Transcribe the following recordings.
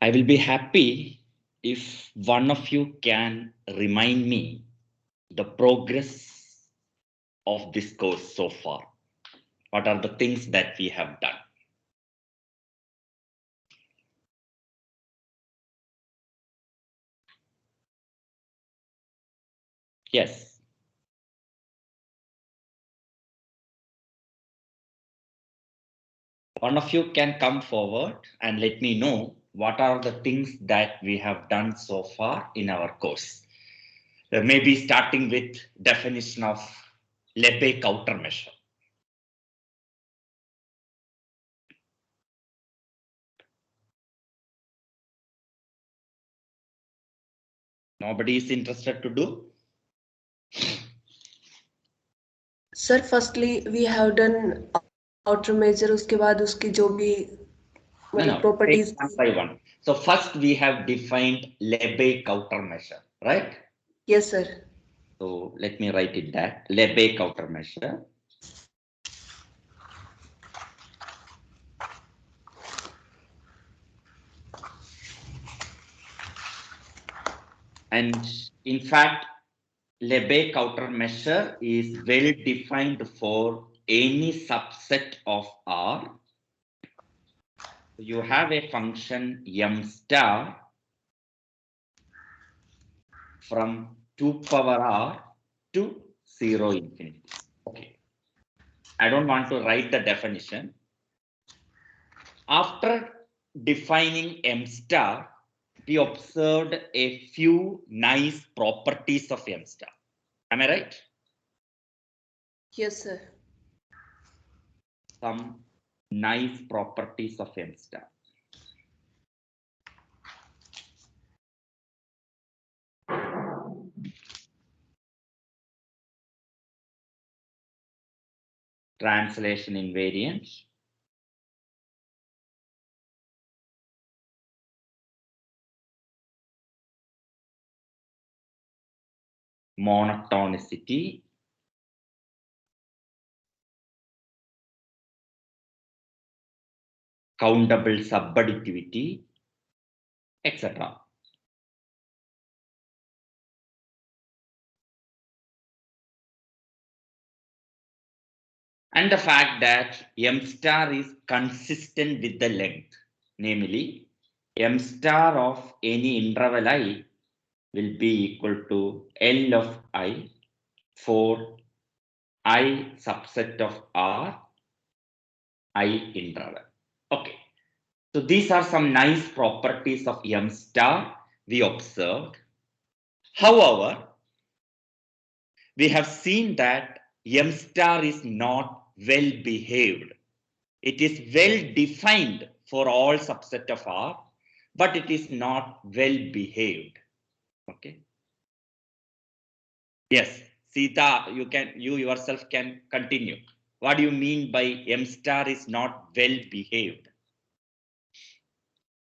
I will be happy if one of you can remind me the progress of this course so far. What are the things that we have done? Yes. One of you can come forward and let me know what are the things that we have done so far in our course. Maybe starting with definition of Lebesgue countermeasure. Nobody is interested to do? Sir, firstly, we have done outer measure, उसके बाद उसकी जो भी No. Take properties. one by one. So first we have defined Lebesgue countermeasure, right? Yes, sir. So let me write it that Lebesgue countermeasure. And in fact, Lebesgue countermeasure is well defined for any subset of R. You have a function m star from 2 power r to 0 infinity. Okay. I don't want to write the definition. After defining m star, we observed a few nice properties of m star. Am I right? Yes, sir. Some nice properties of m star. Translation invariance, monotonicity, countable subadditivity, etc. And the fact that m star is consistent with the length, namely m star of any interval I will be equal to L of I for I subset of R, I interval. Okay. So these are some nice properties of m star we observed. However, we have seen that m star is not well behaved. It is well defined for all subset of R, but it is not well behaved. Okay. Yes, Sita, you yourself can continue. What do you mean by M star is not well behaved?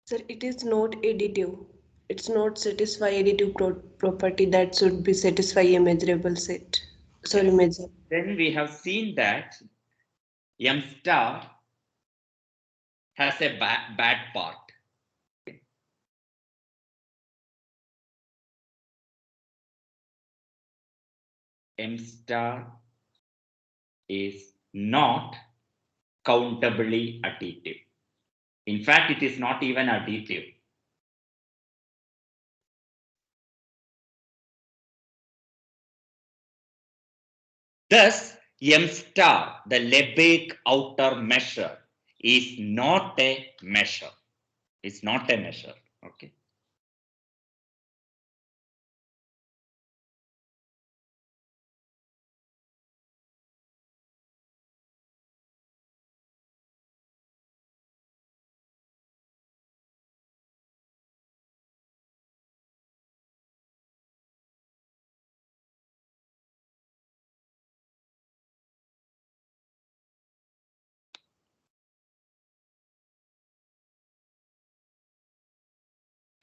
Sir, it is not additive. It's not satisfy additive property that should be satisfy a measurable set. Sorry, Yes. measure. Then we have seen that M star has a bad part. M star is not countably additive. In fact, it is not even additive. Thus, M star, the Lebesgue outer measure, is not a measure. It's not a measure. Okay.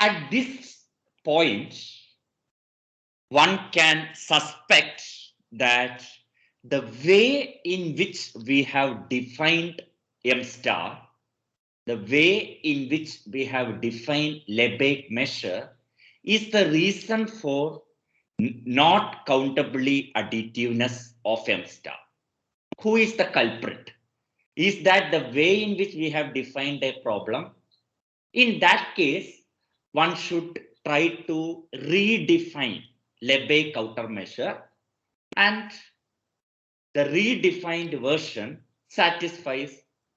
At this point, one can suspect that the way in which we have defined M star the way in which we have defined Lebesgue measure is the reason for not countably additiveness of M star. Who is the culprit? Is that the way in which we have defined a problem? In that case, one should try to redefine Lebesgue countermeasure, and the redefined version satisfies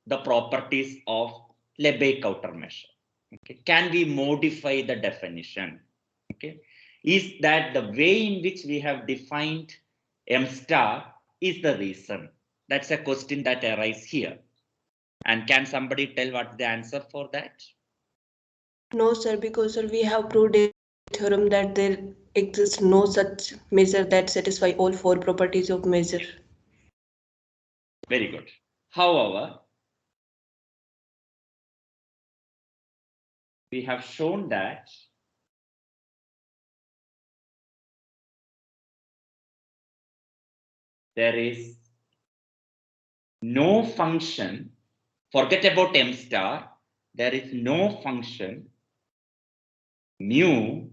the properties of Lebesgue countermeasure. Okay. Can we modify the definition? Okay. Is that the way in which we have defined M star is the reason? That's a question that arises here. And can somebody tell what's the answer for that? No, sir, because sir, we have proved a theorem that there exists no such measure that satisfy all four properties of measure. Very good. However, we have shown that there is no function, forget about M star, there is no function mu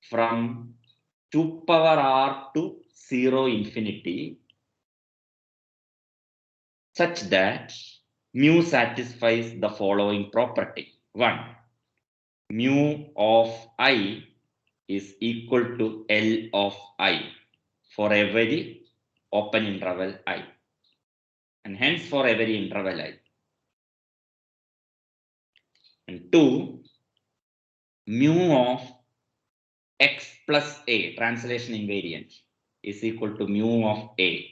from 2 power r to 0 infinity such that mu satisfies the following property. 1. Mu of I is equal to L of I for every open interval I, and hence for every interval I. And 2, mu of x plus a, translation invariant, is equal to mu of a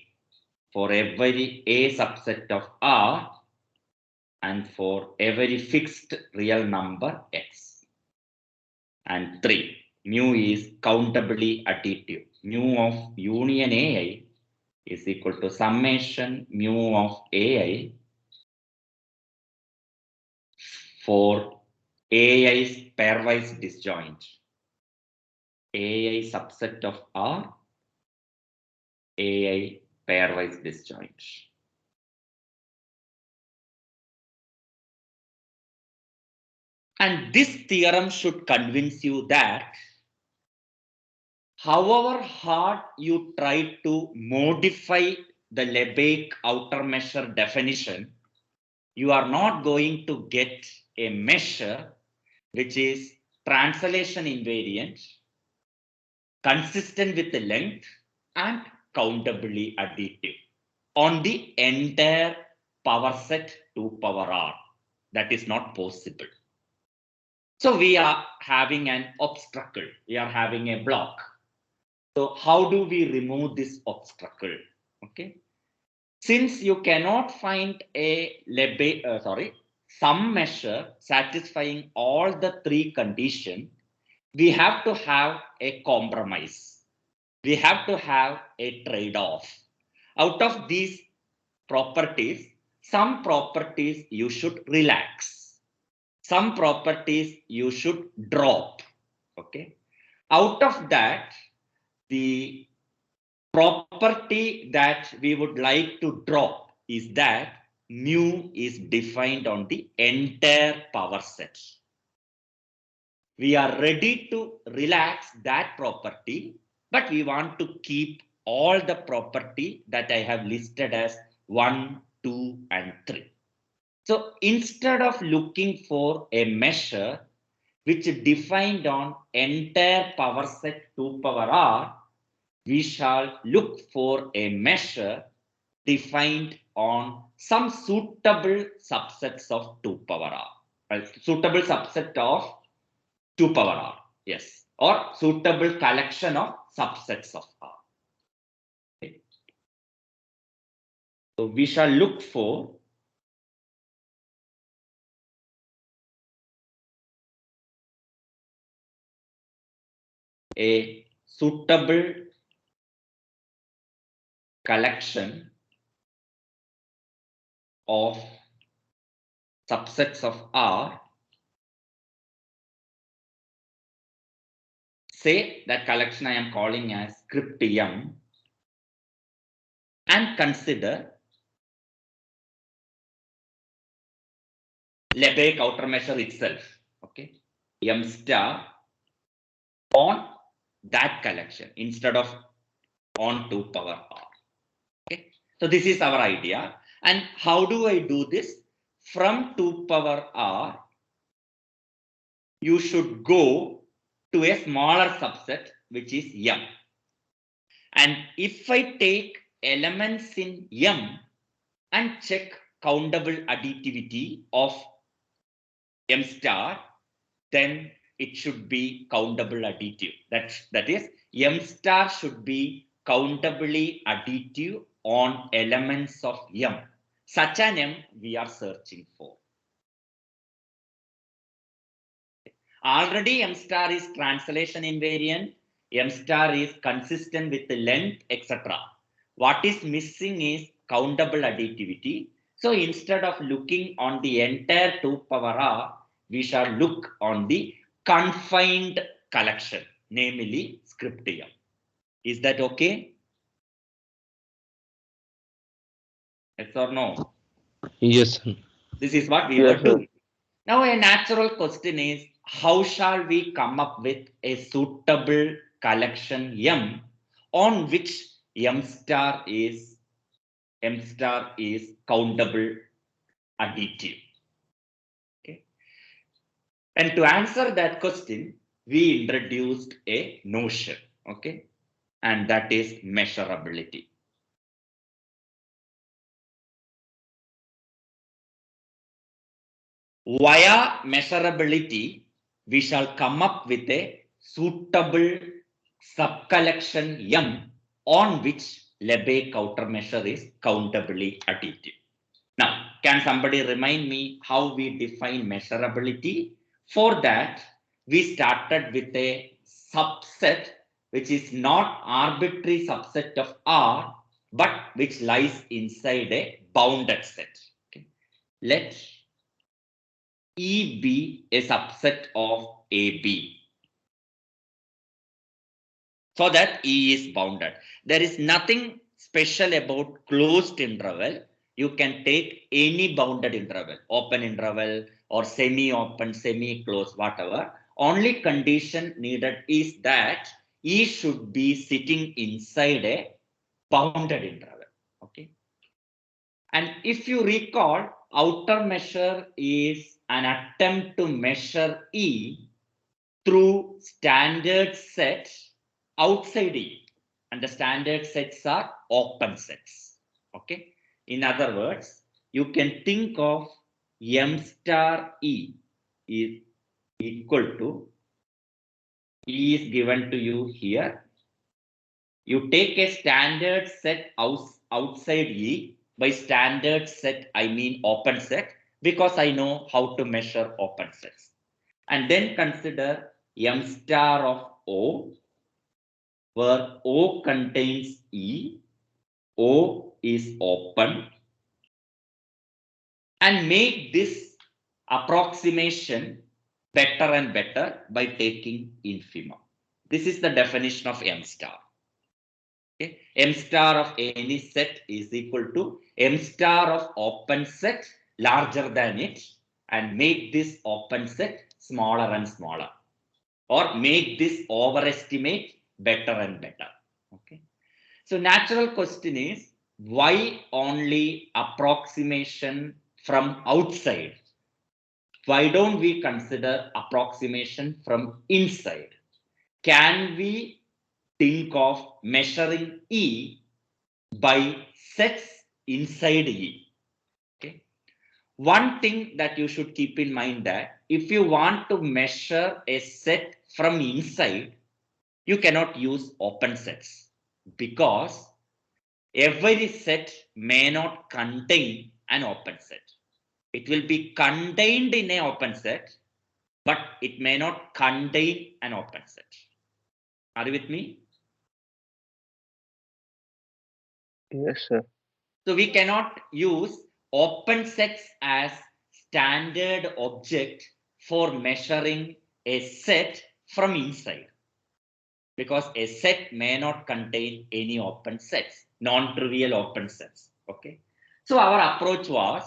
for every a subset of R and for every fixed real number x. And 3, mu is countably additive. Mu of union ai is equal to summation mu of ai for ai's pairwise disjoint. Ai subset of R, ai pairwise disjoint. And this theorem should convince you that however hard you try to modify the Lebesgue outer measure definition, you are not going to get a measure which is translation invariant, consistent with the length, and countably additive on the entire power set 2 power r. That is not possible. So we are having an obstacle, we are having a block. So how do we remove this obstacle? Okay. Since you cannot find a some measure satisfying all the three conditions, we have to have a compromise. We have to have a trade-off. Out of these properties, some properties you should relax. Some properties you should drop. Okay. Out of that, the property that we would like to drop is that mu is defined on the entire power set. We are ready to relax that property, but we want to keep all the property that I have listed as 1, 2, and 3. So instead of looking for a measure which is defined on entire power set 2 power r, we shall look for a measure defined on some suitable subsets of 2 power r. Suitable subset of 2 power r, yes, or suitable collection of subsets of r. Okay. So we shall look for a suitable collection of subsets of R. Say that collection I am calling as script M, and consider Lebesgue countermeasure itself. Okay, M star on that collection instead of on 2 power r. Okay, so this is our idea. And how do I do this? From 2 power r, you should go to a smaller subset, which is m. And if I take elements in m and check countable additivity of m star, then it should be countable additive. That is, m star should be countably additive on elements of m. Such an m we are searching for. Already m star is translation invariant, m star is consistent with the length, etc. What is missing is countable additivity. So instead of looking on the entire 2 power r, we shall look on the confined collection, namely script m. Is that okay? Yes or no? Yes, sir. This is what we Yes, were sir. doing. Now, a natural question is, how shall we come up with a suitable collection M on which M star is countable additive? Okay. And to answer that question, we introduced a notion, okay, and that is measurability. Via measurability, we shall come up with a suitable subcollection M on which Lebesgue countermeasure is countably additive. Now, can somebody remind me how we define measurability? For that, we started with a subset which is not arbitrary subset of R, but which lies inside a bounded set. Okay. Let E be a subset of AB, so that E is bounded. There is nothing special about closed interval. You can take any bounded interval, open interval or semi-open, semi-closed, whatever. Only condition needed is that E should be sitting inside a bounded interval. Okay. And if you recall, outer measure is an attempt to measure E through standard sets outside E. And the standard sets are open sets. Okay. In other words, you can think of M star E is equal to E is given to you here. You take a standard set outside E. By standard set, I mean open set, because I know how to measure open sets. And then consider M star of O, where O contains E, O is open, and make this approximation better and better by taking infimum. This is the definition of M star. Okay. M star of any set is equal to M star of open set larger than it, and make this open set smaller and smaller, or make this overestimate better and better. Okay. So natural question is, why only approximation from outside? Why don't we consider approximation from inside? Can we think of measuring E by sets inside E? Okay. One thing that you should keep in mind, that if you want to measure a set from inside, you cannot use open sets, because every set may not contain an open set. It will be contained in an open set, but it may not contain an open set. Are you with me? Yes, sir. So we cannot use open sets as standard object for measuring a set from inside, because a set may not contain any open sets, non-trivial open sets. Okay. So our approach was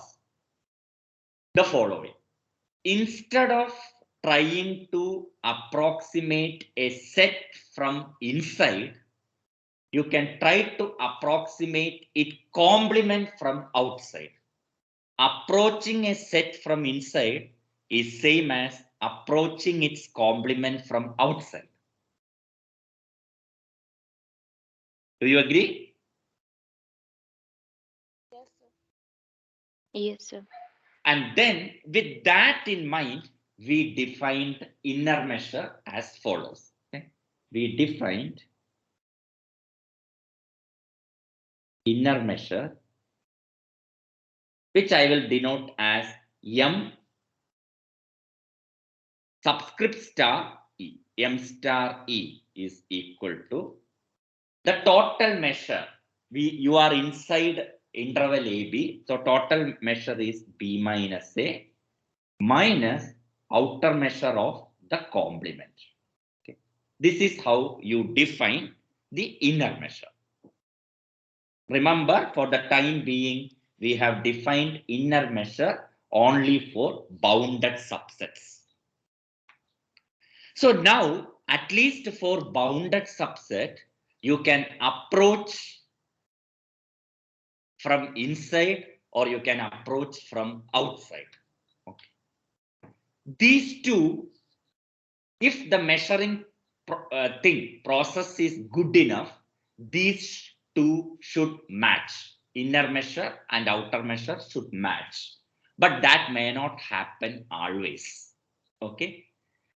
the following. instead of trying to approximate a set from inside, you can try to approximate its complement from outside. Approaching a set from inside is same as approaching its complement from outside. Do you agree? Yes, sir. And then with that in mind, we defined inner measure as follows. Okay? We defined inner measure, which I will denote as M subscript star E. M star E is equal to the total measure. You are inside interval AB, so total measure is B minus A minus outer measure of the complement. Okay. This is how you define the inner measure. Remember, for the time being, we have defined inner measure only for bounded subsets. So now, at least for bounded subset, you can approach from inside or you can approach from outside. Okay. These two, if the measuring process is good enough, these two should match. Inner measure and outer measure should match. But that may not happen always. Okay.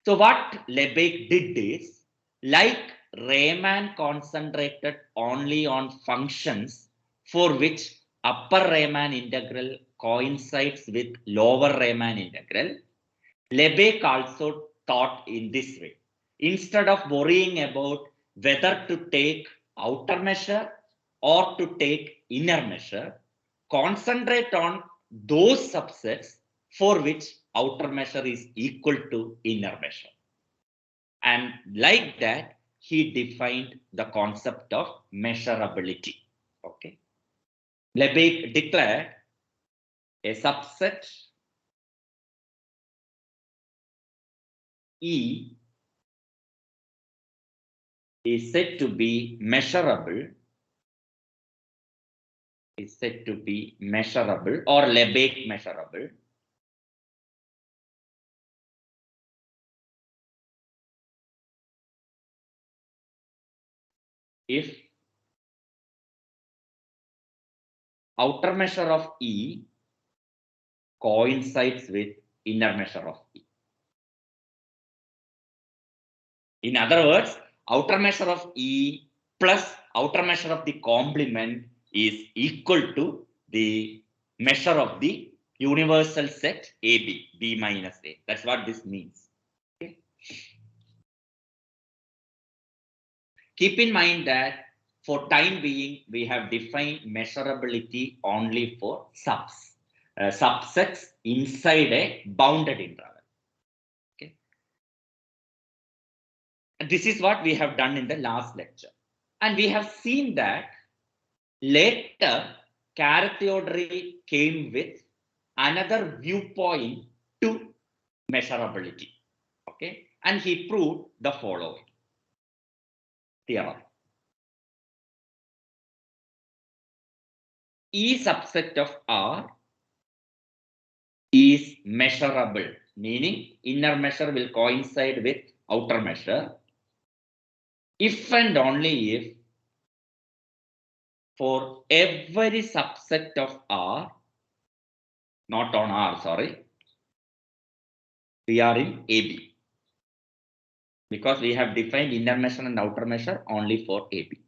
So what Lebesgue did is, like Riemann concentrated only on functions for which upper Riemann integral coincides with lower Riemann integral, Lebesgue also thought in this way. Instead of worrying about whether to take outer measure or to take inner measure, concentrate on those subsets for which outer measure is equal to inner measure. And like that, he defined the concept of measurability. Okay. Lebesgue declared a subset E is said to be measurable, or Lebesgue measurable if outer measure of E coincides with inner measure of E. In other words, outer measure of E plus outer measure of the complement is equal to the measure of the universal set AB, B minus A. That's what this means. Okay. Keep in mind that for time being, we have defined measurability only for subsets inside a bounded interval. Okay. This is what we have done in the last lecture. And we have seen that later, Carathéodory came with another viewpoint to measurability. Okay. And he proved the following theorem. E subset of R is measurable, meaning inner measure will coincide with outer measure if and only if for every subset of R, not on R, sorry, we are in AB, because we have defined inner measure and outer measure only for AB.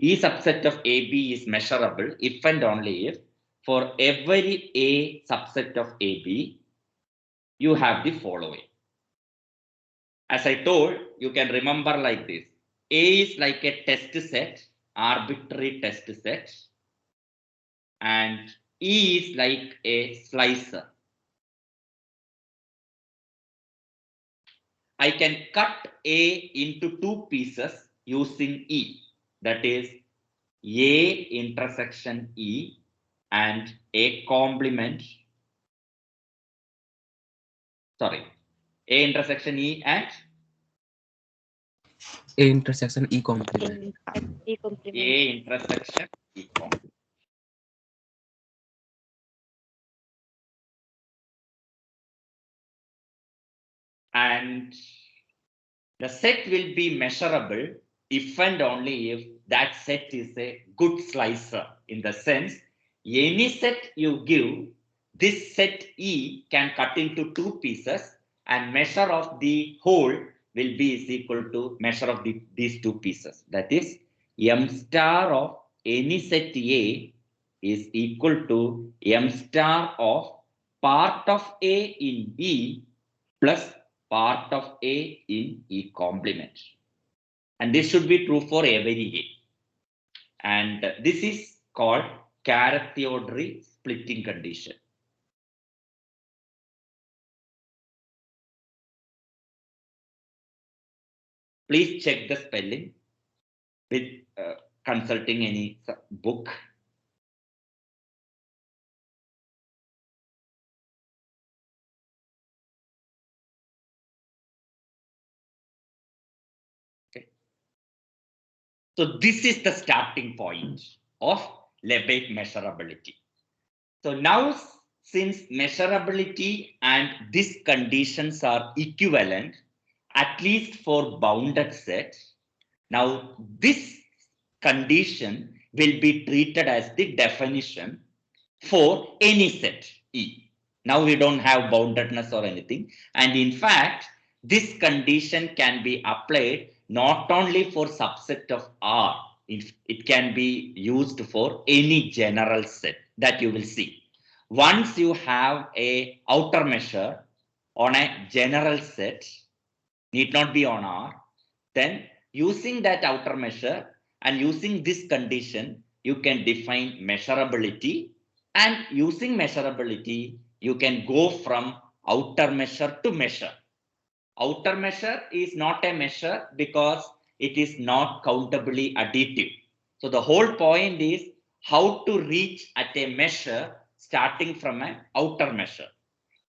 E subset of AB is measurable if and only if for every A subset of AB, you have the following. As I told, you can remember like this. A is like a test set, arbitrary test set, and E is like a slicer. I can cut A into two pieces using E, that is A intersection E and A complement Sorry, A intersection E and A intersection E complement. E complement. A intersection E complement. And the set will be measurable if and only if that set is a good slicer, in the sense any set you give, this set E can cut into two pieces and measure of the whole will be is equal to measure of these two pieces. That is, M star of any set A is equal to M star of part of A in E plus part of A in E complement. And this should be true for every A. And this is called Carathéodory splitting condition. Please check the spelling with consulting any book. Okay. So this is the starting point of Lebesgue measurability. So now, since measurability and these conditions are equivalent, at least for bounded sets, now this condition will be treated as the definition for any set E. Now we don't have boundedness or anything. And in fact, this condition can be applied not only for subset of R, it can be used for any general set that you will see. Once you have a outer measure on a general set, need not be on R, then using that outer measure and using this condition, you can define measurability, and using measurability, you can go from outer measure to measure. Outer measure is not a measure because it is not countably additive. So the whole point is how to reach at a measure starting from an outer measure.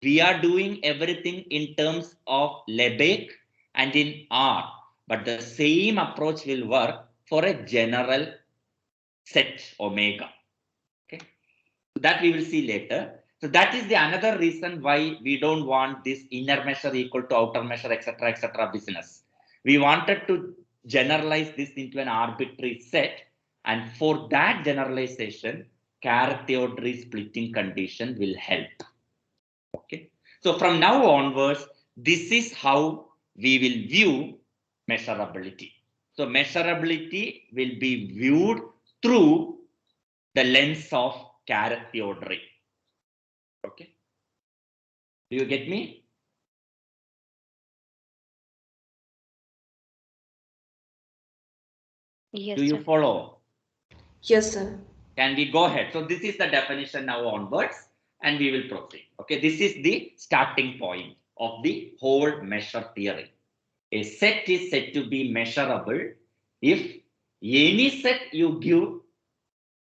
We are doing everything in terms of Lebesgue and in R, but the same approach will work for a general set omega. Okay, so that we will see later. So that is the another reason why we don't want this inner measure equal to outer measure, etc., business. We wanted to generalize this into an arbitrary set, and for that generalization, Carathéodory splitting condition will help. Okay, so from now onwards, this is how we will view measurability. So measurability will be viewed through the lens of Carathéodory. Okay, do you get me? Yes, Do you sir. follow? Yes, sir. Can we go ahead? So this is the definition now onwards, and we will proceed. Okay, this is the starting point of the whole measure theory. A set is said to be measurable if any set you give,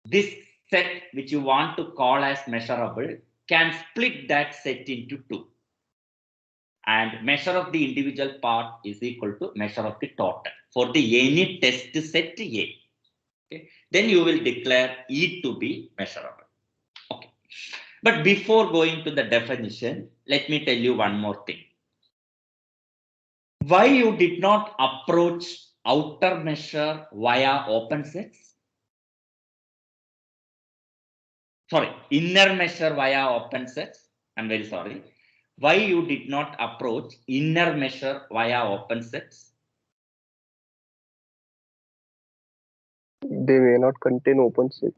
this set which you want to call as measurable can split that set into two, and measure of the individual part is equal to measure of the total for the any test set A. Okay, then you will declare E to be measurable. Okay, but before going to the definition, let me tell you one more thing. Why you did not approach outer measure via open sets? Sorry, inner measure via open sets. I'm very sorry. Why you did not approach inner measure via open sets? They may not contain open set.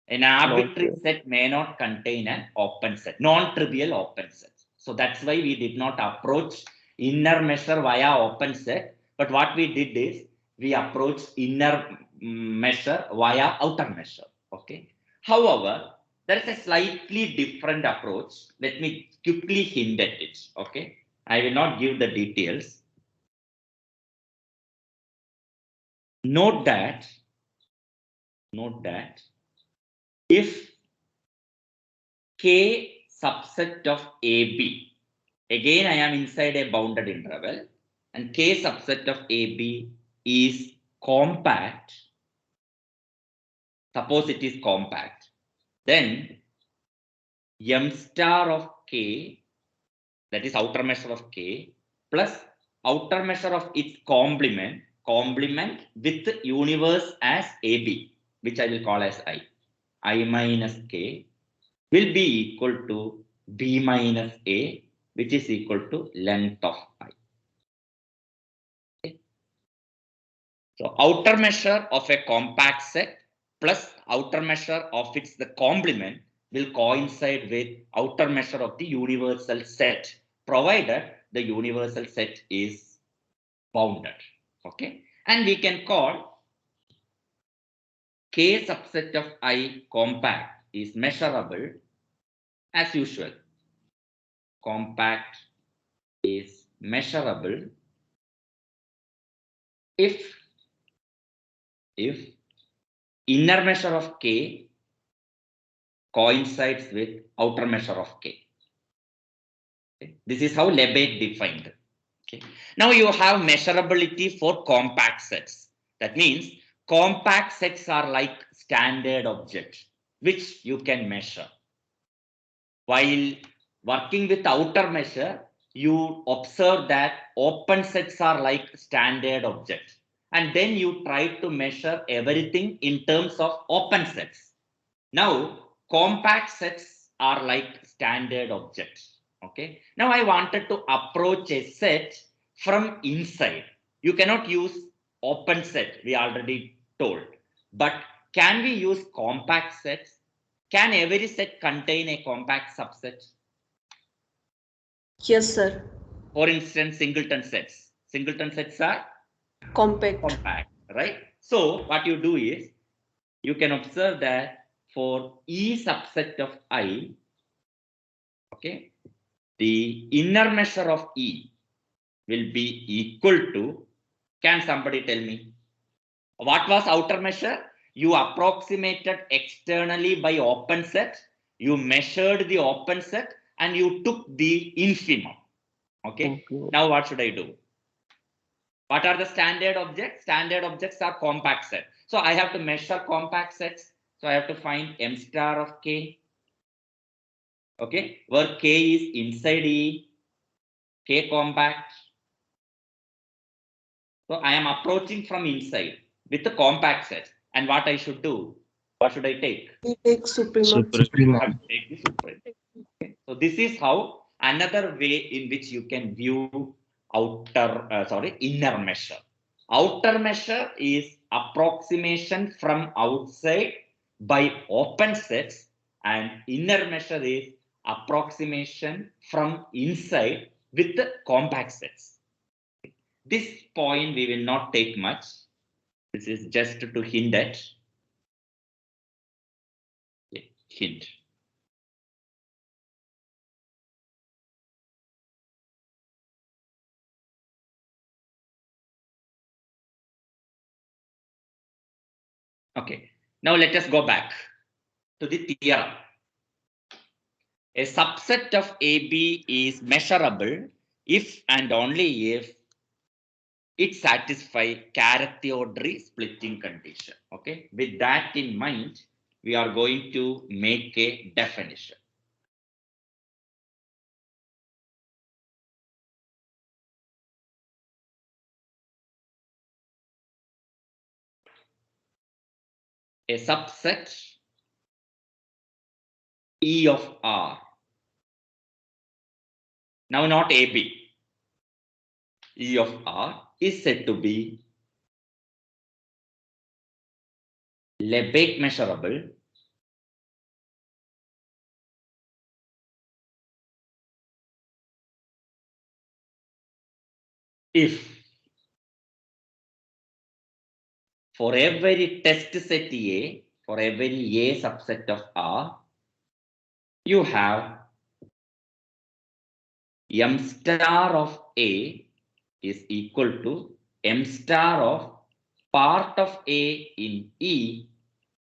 An arbitrary set may not contain an open set, non-trivial open set. So that's why we did not approach inner measure via open set. But what we did is we approached inner measure via outer measure. Okay. However, there is a slightly different approach. Let me quickly hint at it. Okay. I will not give the details. Note that if K subset of AB Again, I am inside a bounded interval, and K subset of AB is compact. Suppose it is compact. Then M star of K, that is outer measure of K, plus outer measure of its complement with universe as AB, which I will call as I minus K, will be equal to B minus A, which is equal to length of I. Okay. So outer measure of a compact set plus outer measure of its the complement will coincide with outer measure of the universal set, provided the universal set is bounded. Okay, and we can call K subset of I compact is measurable as usual. Compact is measurable if inner measure of K coincides with outer measure of K. Okay. This is how Lebesgue defined. Okay. Now you have measurability for compact sets. That means compact sets are like standard objects which you can measure. While working with outer measure, you observe that open sets are like standard objects. And then you try to measure everything in terms of open sets. Now, compact sets are like standard objects. Okay. Now, I wanted to approach a set from inside. You cannot use open set, we already told. But can we use compact sets? Can every set contain a compact subset? Yes, sir. For instance, singleton sets. Singleton sets are Compact. right? So what you do is, you can observe that for E subset of I, okay, the inner measure of E will be equal to, can somebody tell me? What was outer measure? You approximated externally by open set, you measured the open set, and you took the infimum. Okay, now what should I do? What are the standard objects? Standard objects are compact set. So I have to measure compact sets. So I have to find M star of K. Okay, where K is inside E, K compact. So I am approaching from inside with the compact set. And what I should do? What should I take? We take supremum. Supremum. I have to take the supreme. Okay. So this is how another way in which you can view inner measure. Outer measure is approximation from outside by open sets, and inner measure is approximation from inside with the compact sets. This point we will not take much. This is just to hint at. Hint. Okay, now let us go back to the theorem. A subset of AB is measurable if and only if it satisfies Carathéodory splitting condition. Okay, with that in mind, we are going to make a definition. A subset E of R. Now not AB. E of R is said to be Lebesgue measurable if for every test set A, for every A subset of R, you have M star of A is equal to M star of part of A in E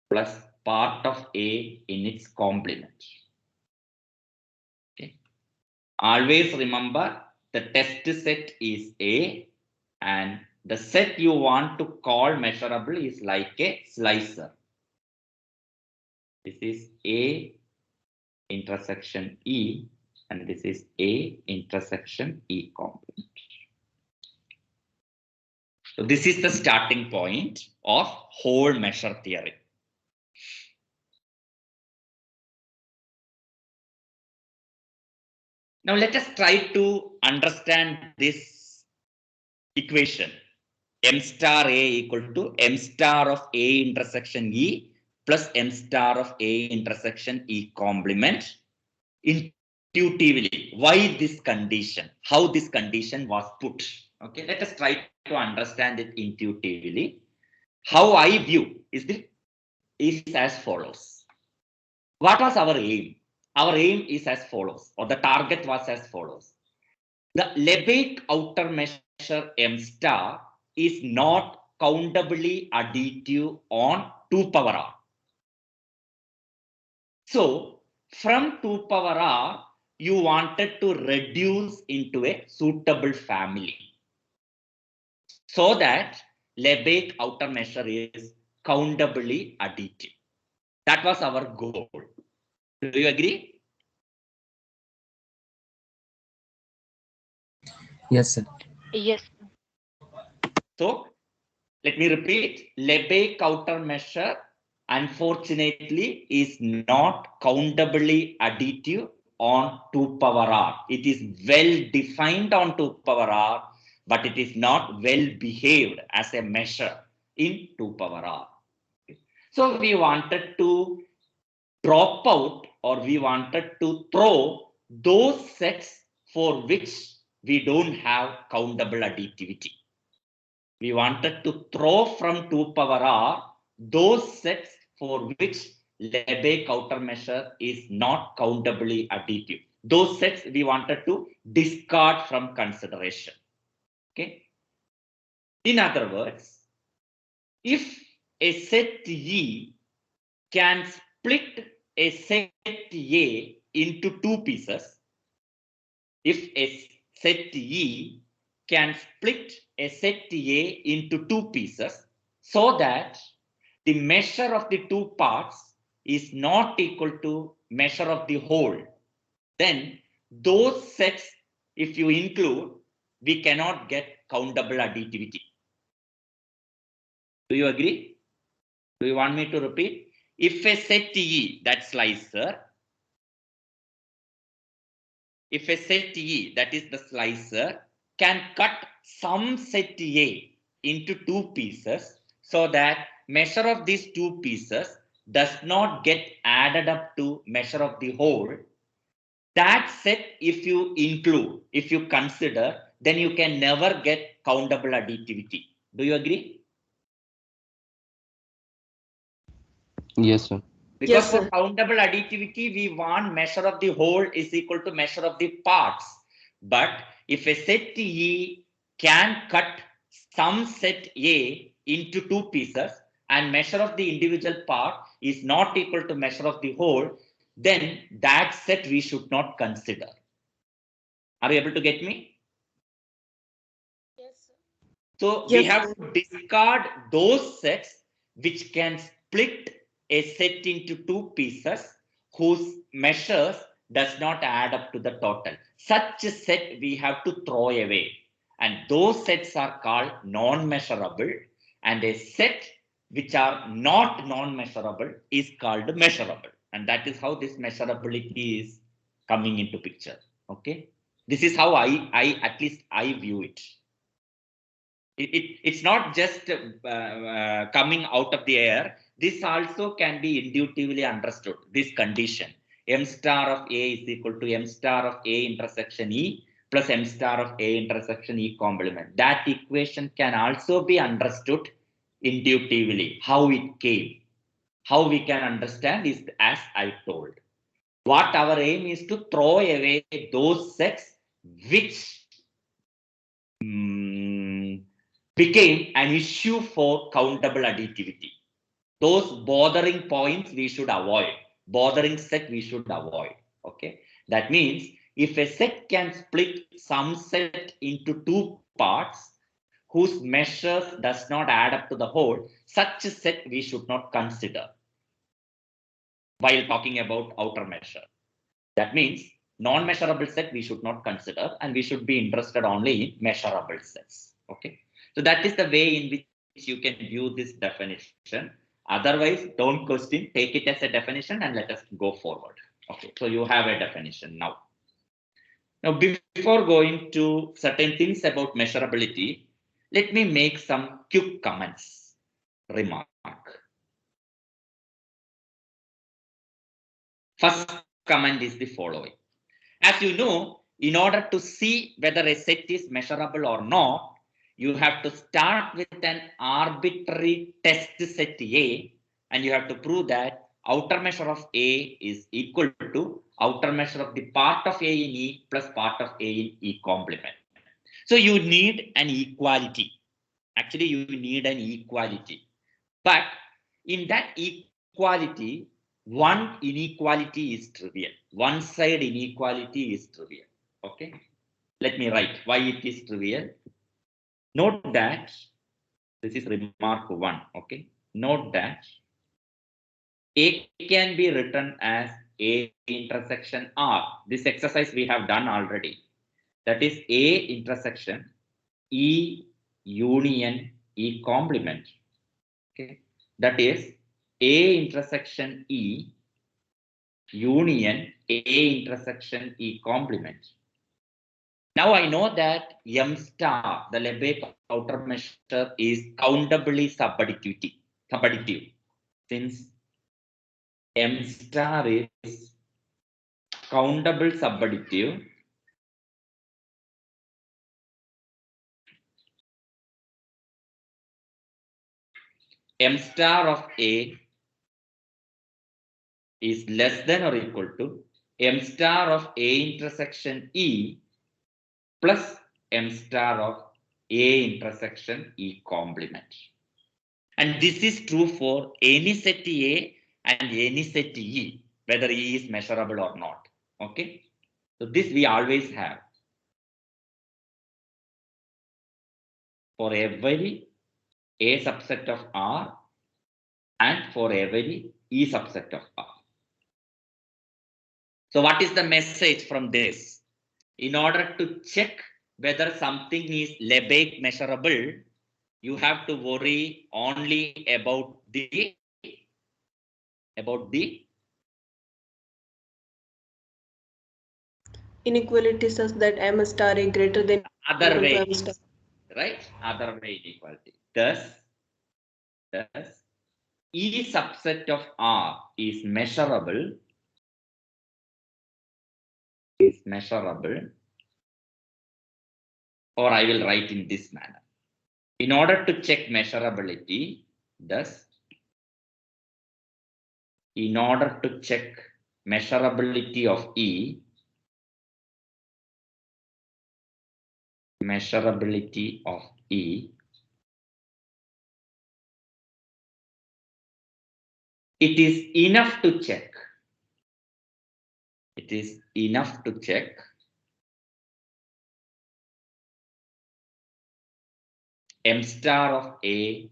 plus part of A in its complement. Okay. Always remember the test set is A and the set you want to call measurable is like a slicer. This is A intersection E and this is A intersection E complement. So this is the starting point of whole measure theory. Now let us try to understand this equation. M star A equal to M star of A intersection E plus M star of A intersection E complement. Intuitively, why this condition? How this condition was put? Okay, let us try to understand it intuitively. How I view is as follows. What was our aim? Our aim is as follows, or the target was as follows. The Lebesgue outer measure M star is not countably additive on 2 power r. So from 2 power r, you wanted to reduce into a suitable family so that Lebesgue outer measure is countably additive. That was our goal. Do you agree? Yes, sir. Yes. So let me repeat, Lebesgue countermeasure unfortunately is not countably additive on 2 power r. It is well defined on 2 power r, but it is not well behaved as a measure in 2 power r. So we wanted to drop out, or we wanted to throw those sets for which we don't have countable additivity. We wanted to throw from 2 power r those sets for which Lebesgue countermeasure is not countably additive. Those sets we wanted to discard from consideration. Okay. In other words, if a set E can split a set A into 2 pieces, if a set E can split a set A into 2 pieces so that the measure of the 2 parts is not equal to measure of the whole, then those sets, if you include, we cannot get countable additivity. Do you agree? Do you want me to repeat? If a set E, that slicer, if a set E, that is the slicer, can cut some set A into 2 pieces so that measure of these 2 pieces does not get added up to measure of the whole, that set, if you include, if you consider, then you can never get countable additivity. Do you agree? Yes, sir. Because Yes, for sir. countable additivity, we want measure of the whole is equal to measure of the parts. But if a set E can cut some set A into 2 pieces and measure of the individual part is not equal to measure of the whole, then that set we should not consider. Are you able to get me? Yes, sir. So we Yes, have sir. to discard those sets which can split a set into 2 pieces whose measures does not add up to the total. Such a set we have to throw away, and those sets are called non-measurable, and a set which are not non-measurable is called measurable, and that is how this measurability is coming into picture. Okay, this is how I at least I view it. It's not just coming out of the air. This also can be intuitively understood, this condition. M star of A is equal to M star of A intersection E plus M star of A intersection E complement. That equation can also be understood intuitively, how it came. How we can understand is as I told. What our aim is to throw away those sets which became an issue for countable additivity. Those bothering points we should avoid, bothering set we should avoid. Okay, that means if a set can split some set into two parts whose measures does not add up to the whole, such a set we should not consider while talking about outer measure. That means non-measurable set we should not consider, and we should be interested only in measurable sets. Okay, so that is the way in which you can view this definition. Otherwise, don't question, take it as a definition and let us go forward. Okay, so you have a definition now. Now, before going to certain things about measurability, let me make some quick comments, remark. First comment is the following. As you know, in order to see whether a set is measurable or not, you have to start with an arbitrary test set A, and you have to prove that outer measure of A is equal to outer measure of the part of A in E plus part of A in E complement. So you need an equality. Actually, you need an equality. But in that equality, one inequality is trivial. One side inequality is trivial. Okay. Let me write why it is trivial. Note that this is remark 1. Okay. Note that A can be written as A intersection R. This exercise we have done already. That is A intersection E union E complement. Okay. That is A intersection E union A intersection E complement. Now I know that M star, the Lebesgue outer measure, is countably subadditive. Since M star is countable subadditive, M star of A is less than or equal to M star of A intersection E plus M star of A intersection E complement. And this is true for any set A and any set E, whether E is measurable or not. Okay. So this we always have for every A subset of R and for every E subset of R. So what is the message from this? In order to check whether something is Lebesgue measurable, you have to worry only about the Inequality such that M star is greater than other equal to way, M star. right? Other way inequality. Thus, E subset of R is measurable, or I will write in this manner. In order to check measurability, thus, in order to check measurability of E, it is enough to check. It is enough to check M star of A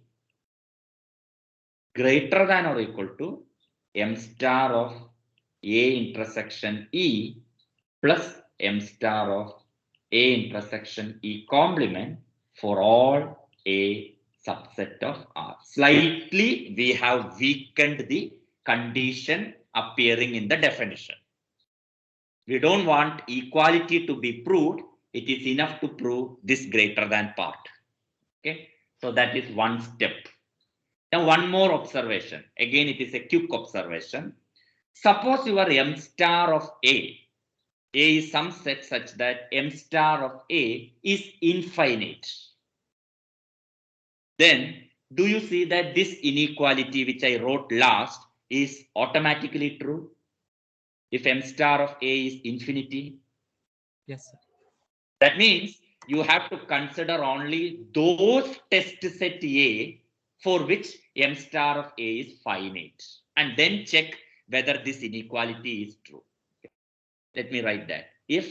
greater than or equal to M star of A intersection E plus M star of A intersection E complement for all A subset of R. Slightly, we have weakened the condition appearing in the definition. We don't want equality to be proved. It is enough to prove this greater than part. Okay, so that is one step. Now, one more observation. Again, it is a quick observation. Suppose your M star of A is some set such that M star of A is infinite. Then, do you see that this inequality which I wrote last is automatically true? If M star of A is infinity? Yes, sir. That means you have to consider only those test set A for which M star of A is finite, and then check whether this inequality is true. Let me write that. if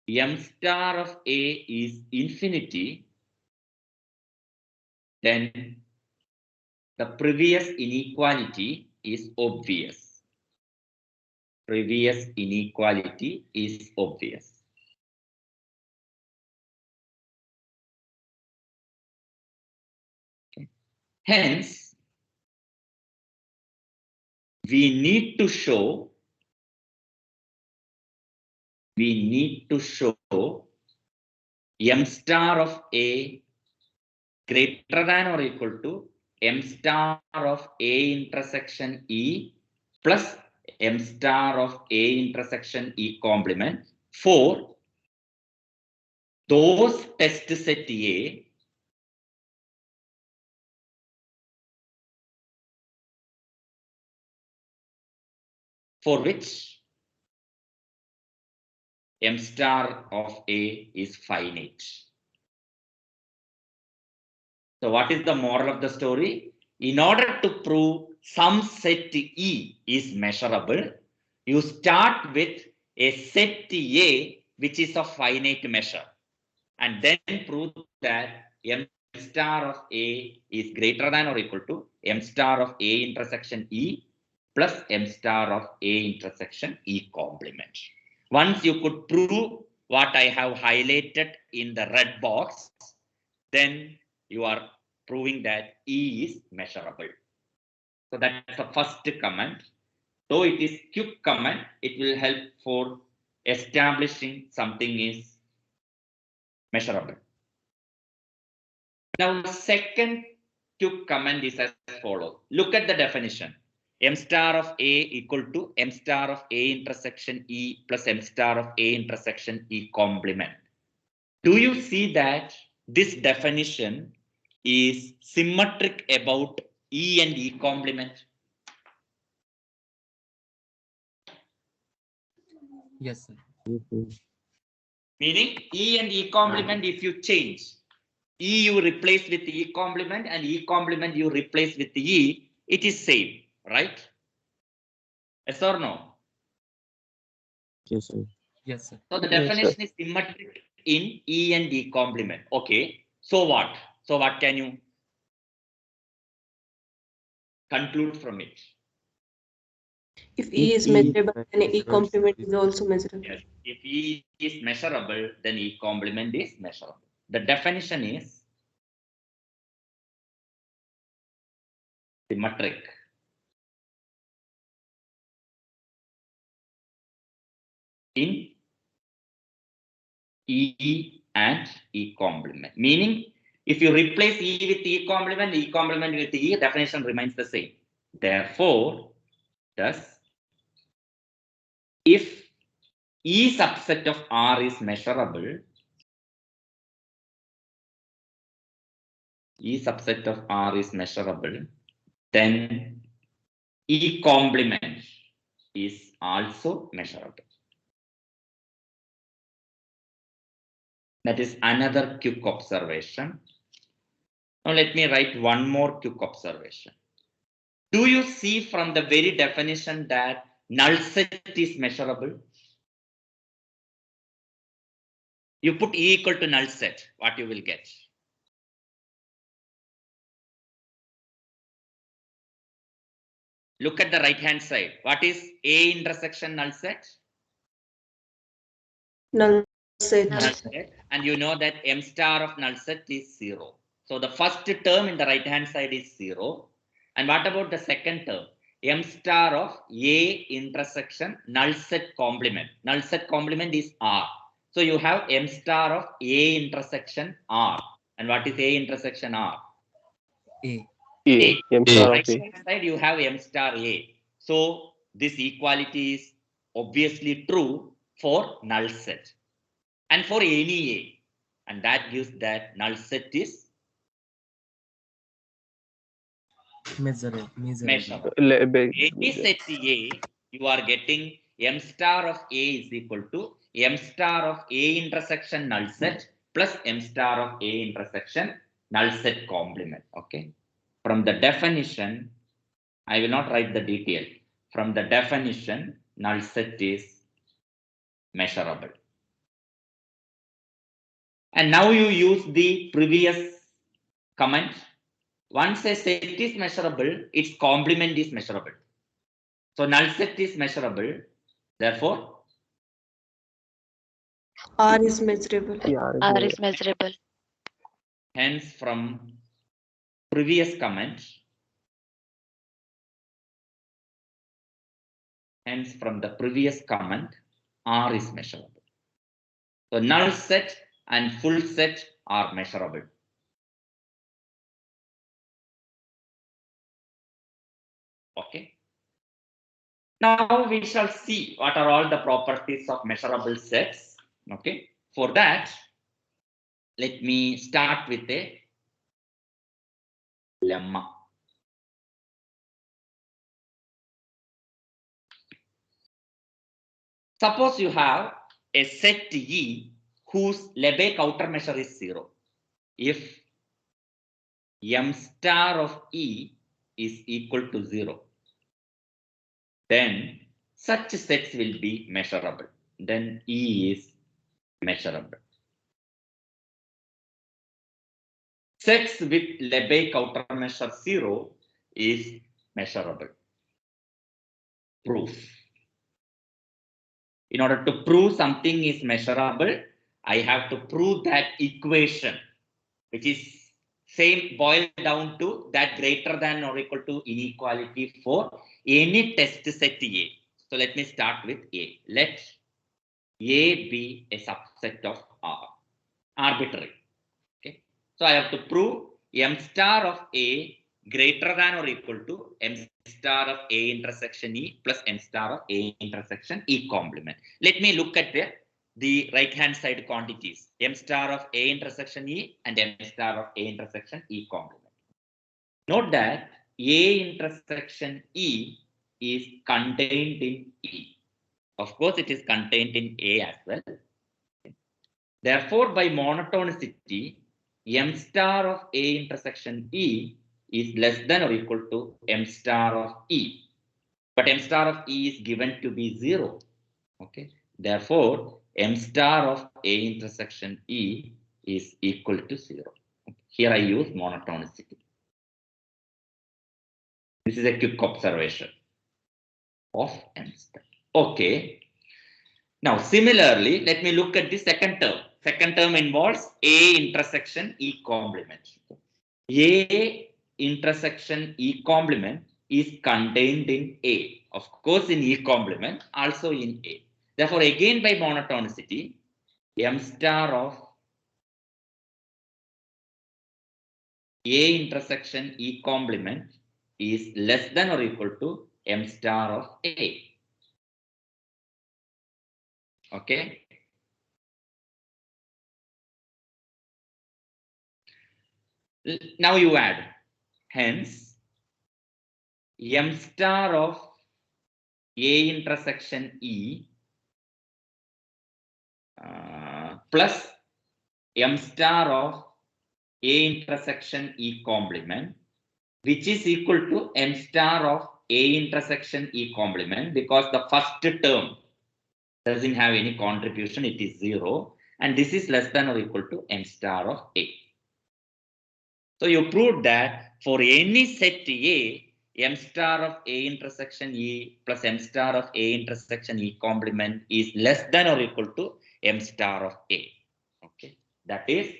M star of A is infinity, then the previous inequality is obvious. Previous inequality is obvious. Okay. Hence, we need to show M star of A greater than or equal to M star of A intersection E plus M star of A intersection E complement for those test set A for which M star of A is finite. So what is the moral of the story? In order to prove some set E is measurable, you start with a set A which is of finite measure, and then prove that M star of A is greater than or equal to M star of A intersection E plus M star of A intersection E complement. Once you could prove what I have highlighted in the red box, then you are proving that E is measurable. So that's the first comment. Though it is quick comment, it will help for establishing something is measurable. Now, second quick comment is as follows. Look at the definition. M star of A equal to M star of A intersection E plus M star of A intersection E complement. Do you see that this definition is symmetric about E and E complement? Yes, sir. Meaning E and E complement, if you change, E you replace with E complement and E complement you replace with E, it is same, right? Yes or no? Yes, sir. Yes, sir. So the Yes, sir. definition is symmetric in E and E complement. Okay. So what? So what can you conclude from it? If E is E is measurable, then E complement is also measurable. Yes. If E is measurable, then E complement is measurable. The definition is symmetric in E and E complement. Meaning, if you replace E with E complement with E, definition remains the same. Therefore, thus, if E subset of R is measurable, E subset of R is measurable, then E complement is also measurable. That is another quick observation. Now let me write one more quick observation. Do you see from the very definition that null set is measurable? You put E equal to null set, what you will get? Look at the right hand side. What is A intersection null set? Null set. Null set. And you know that M star of null set is 0. So the first term in the right hand side is 0. And what about the second term? M star of A intersection null set complement. Null set complement is R. So you have M star of A intersection R. And what is A intersection R? A. A. M star Right of A. hand side you have M star A. So this equality is obviously true for null set and for any A. And that gives that null set is Measurable. measurable. Le- be- Any set A, you are getting M star of A is equal to M star of A intersection null set plus M star of A intersection null set complement. Okay. From the definition, I will not write the detail. From the definition, null set is measurable. And now you use the previous comment. Once a set is measurable, its complement is measurable. So null set is measurable. Therefore, R is measurable. Yeah, R is measurable. hence from previous comment, R is measurable. So null set and full set are measurable. Okay. Now we shall see what are all the properties of measurable sets. Okay. For that, let me start with a lemma. Suppose you have a set E whose Lebesgue countermeasure is 0. If M star of E is equal to 0, then such sets will be measurable. Then E is measurable. Sets with Lebesgue countermeasure 0 is measurable. Proof. In order to prove something is measurable, I have to prove that equation, which is same boiled down to that greater than or equal to inequality for any test set A. So let me start with A. Let A be a subset of R, arbitrary. Okay. So I have to prove M star of A greater than or equal to M star of A intersection E plus M star of A intersection E complement. Let me look at the right hand side quantities, M star of A intersection E and M star of A intersection E complement. Note that A intersection E is contained in E. Of course, it is contained in A as well. Therefore, by monotonicity, M star of A intersection E is less than or equal to M star of E. But M star of E is given to be 0. Okay. Therefore, M star of A intersection E is equal to 0. Here I use monotonicity. This is a quick observation of M star. Okay. Now, similarly, let me look at the second term. Second term involves A intersection E complement. A intersection E complement is contained in A. Of course, in E complement, also in A. Therefore, again by monotonicity, M star of A intersection E complement is less than or equal to M star of A. Okay. Now you add. Hence, M star of A intersection E plus M star of A intersection E complement, which is equal to M star of A intersection E complement, because the first term doesn't have any contribution, it is 0, and this is less than or equal to M star of A. So you proved that for any set A, M star of A intersection E plus M star of A intersection E complement is less than or equal to M star of A. Okay, that is,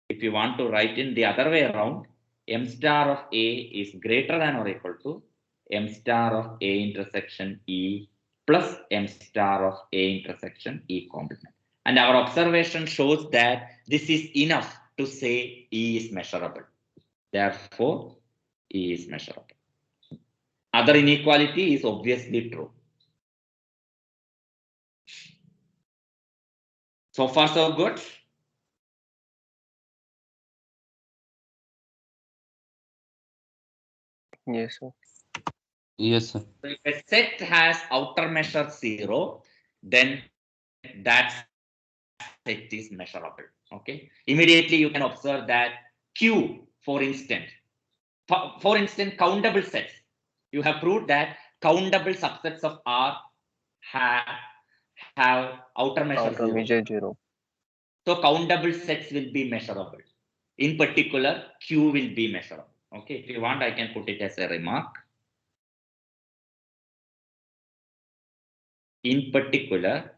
if you want to write in the other way around, M star of A is greater than or equal to M star of A intersection E plus M star of A intersection E complement. And our observation shows that this is enough to say E is measurable. Therefore, E is measurable. Other inequality is obviously true. So far, so good. Yes, sir. Yes, sir. So if a set has outer measure 0, then that set is measurable. Okay. Immediately you can observe that Q, for instance, countable sets. You have proved that countable subsets of R have have outer measure Outer 0. measure 0. So countable sets will be measurable. In particular, Q will be measurable. Okay, if you want, I can put it as a remark. In particular,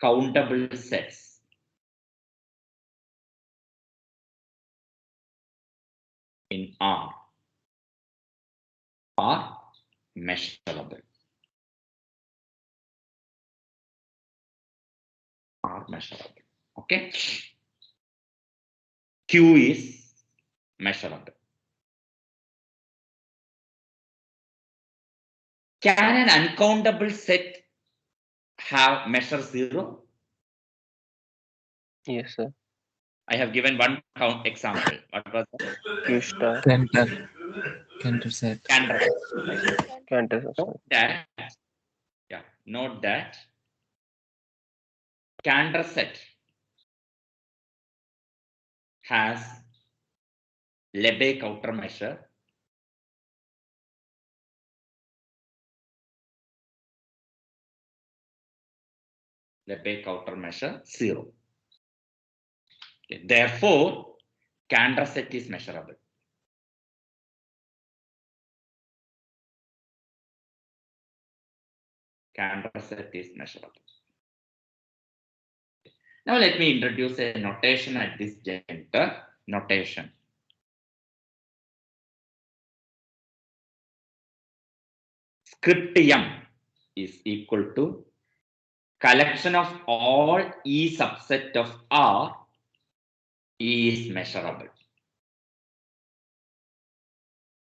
countable sets in R are measurable. Are measurable. Okay. Q is measurable. Can an uncountable set have measure 0? Yes, sir. I have given one count example. What was that? Q star. Cantor set. Cantor, right? Cantor set. Note that, yeah, note that Cantor set has Lebesgue countermeasure countermeasure 0. Okay. Therefore, Cantor set is measurable. Cantor set is measurable. Now let me introduce a notation at this juncture. Notation. Script M is equal to collection of all E subset of R is measurable.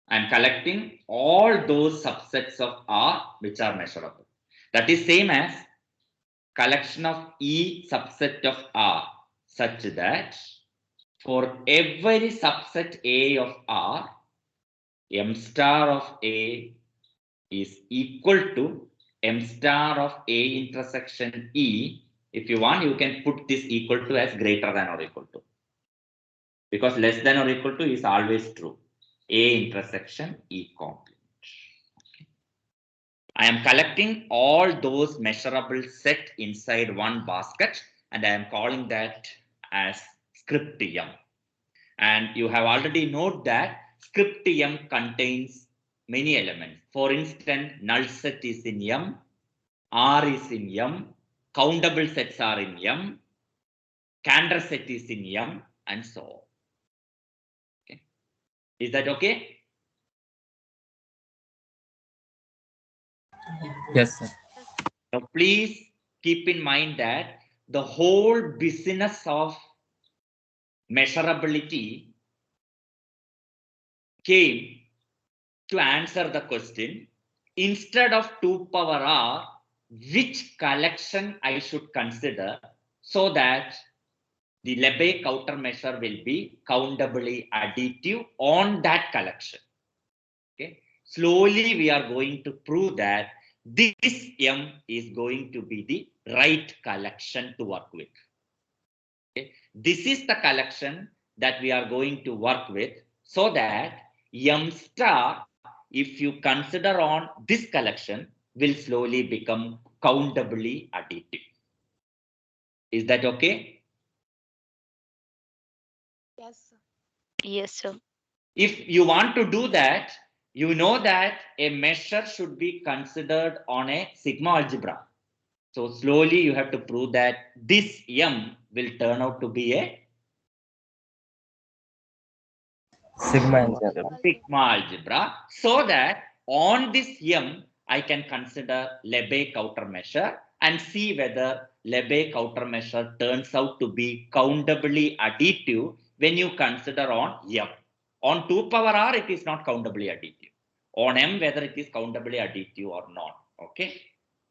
I am collecting all those subsets of R which are measurable. That is same as collection of E subset of R such that for every subset A of R, M star of A is equal to M star of A intersection E. If you want, you can put this equal to as greater than or equal to. Because less than or equal to is always true. A intersection E complement. Okay. I am collecting all those measurable set inside one basket and I am calling that as script M. And you have already noted that script M contains many elements. For instance, null set is in M, R is in M, countable sets are in M, Cantor set is in M, and so on. Okay. Is that okay? Yes, sir. Now, please keep in mind that the whole business of measurability came to answer the question, instead of 2 power R, which collection I should consider so that the Lebesgue countermeasure will be countably additive on that collection. Okay. Slowly we are going to prove that this M is going to be the right collection to work with. Okay. This is the collection that we are going to work with so that M star, if you consider on this collection, will slowly become countably additive. Is that okay? Yes, sir. Yes, sir. If you want to do that, you know that a measure should be considered on a sigma algebra. So slowly you have to prove that this M will turn out to be a Sigma algebra. sigma algebra, so that on this M I can consider Lebesgue countermeasure and see whether Lebesgue countermeasure turns out to be countably additive when you consider on M. On 2 power R, it is not countably additive. On M, whether it is countably additive or not. Okay.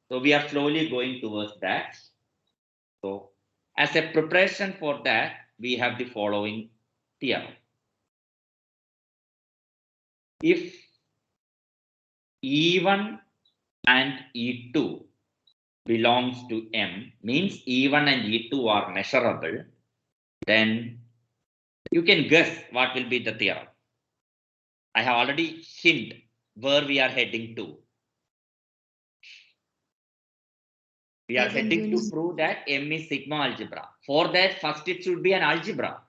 So we are slowly going towards that. So as a preparation for that, we have the following theorem. If E1 and E2 belongs to M, means E1 and E2 are measurable, then you can guess what will be the theorem. I have already hinted where we are heading to. We are heading to prove that M is sigma algebra. For that, first it should be an algebra.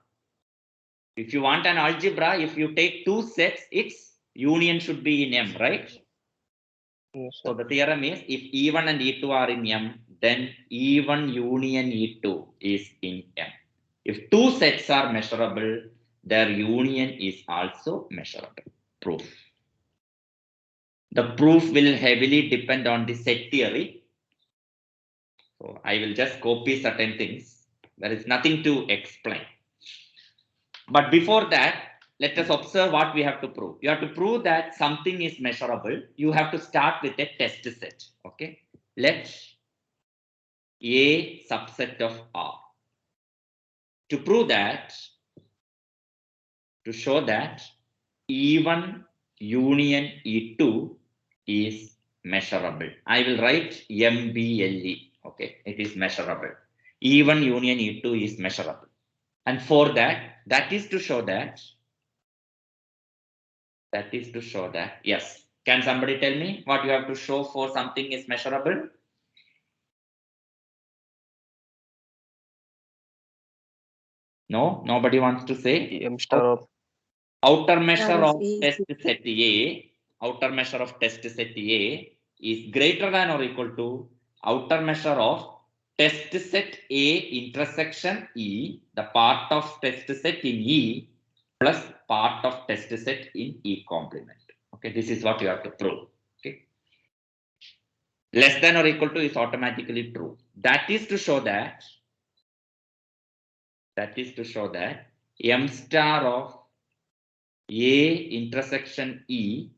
If you want an algebra, if you take two sets, its union should be in M, right? Yes, So sir. the theorem is if E1 and E2 are in M, then E1 union E2 is in M. If two sets are measurable, their union is also measurable. Proof. The proof will heavily depend on the set theory. So I will just copy certain things. There is nothing to explain. But before that, let us observe what we have to prove. You have to prove that something is measurable. You have to start with a test set. Okay. Let A subset of R. To prove that, to show that E1 union E2 is measurable. I will write MBLE. Okay, it is measurable. E1 union E2 is measurable. And for that, that is to show that, yes. Can somebody tell me what you have to show for something is measurable? No, nobody wants to say. M star of Outer measure Of of A test set A, outer measure of test set A is greater than or equal to outer measure of test set A intersection E, the part of test set in E plus part of test set in E complement. Okay, this is what you have to prove. Okay, less than or equal to is automatically true. That is to show that M star of A intersection E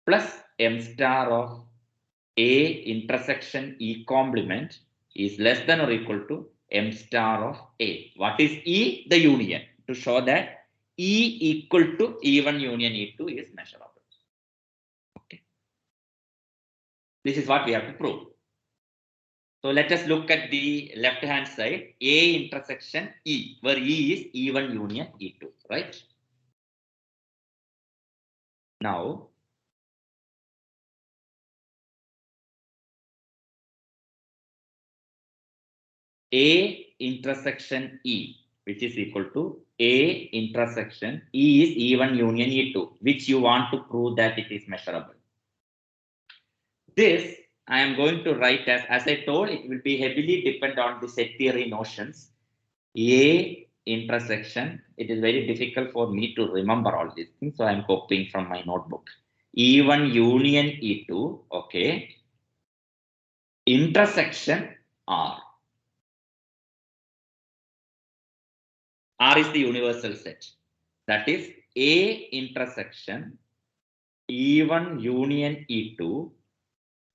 plus M star of A intersection E complement is less than or equal to M star of A. What is E? The union. To show that E equal to E1 union E2 is measurable. Okay. This is what we have to prove. So let us look at the left hand side, A intersection E, where E is E1 union E2, right? Now, A intersection E, which is equal to A intersection E is E1 union E2, which you want to prove that it is measurable. This I am going to write as I told, it will be heavily depend on the set theory notions. A intersection, it is very difficult for me to remember all these things, so I am copying from my notebook. E1 union E2, okay, intersection R. R is the universal set. That is A intersection E1 union E2.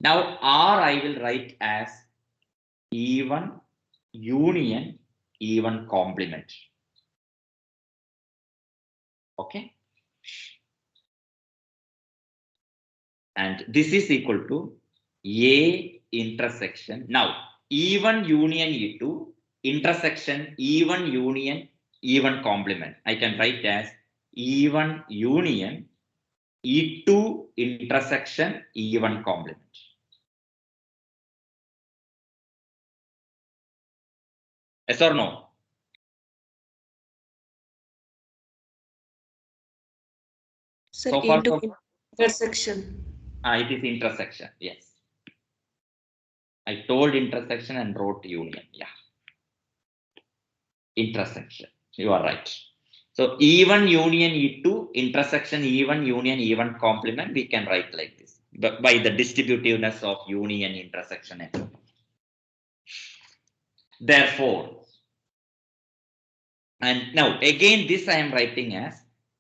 Now R I will write as E1 union E1 complement. Okay. And this is equal to A intersection. Now E1 union E2 intersection E1 union E1 complement. I can write as E1 union E2 intersection E1 complement. Yes or no? Sir, So far, into intersection. it is intersection. Yes. I told intersection and wrote union. Yeah. Intersection. You are right. So E1 union E2 intersection E1 union E1 complement, we can write like this. But by the distributiveness of union intersection. Therefore, and now again this I am writing as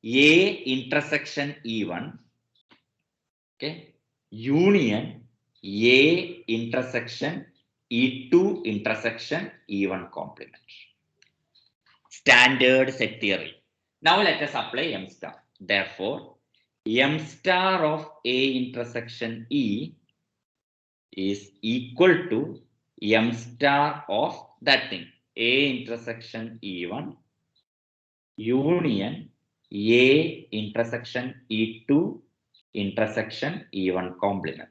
A intersection E1, okay, union A intersection E2 intersection E1 complement. Standard set theory. Now let us apply M star. Therefore, M star of A intersection E is equal to M star of that thing, A intersection E1 union A intersection E2 intersection E1 complement.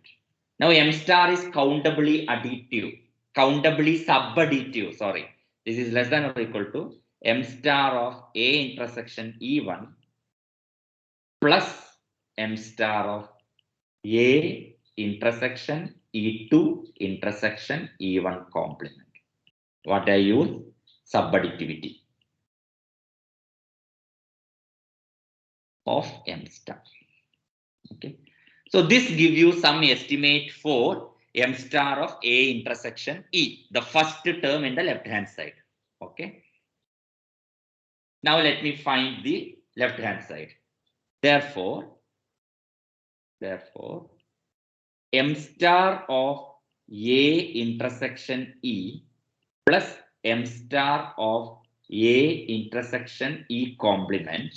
Now M star is countably additive, countably subadditive, sorry. This is less than or equal to M star of A intersection E1 plus M star of A intersection E2 intersection E1 complement. What I use? Subadditivity of M star. Okay. So this gives you some estimate for M star of A intersection E, the first term in the left hand side. Okay. Now let me find the left hand side. Therefore, M star of A intersection E plus M star of A intersection E complement,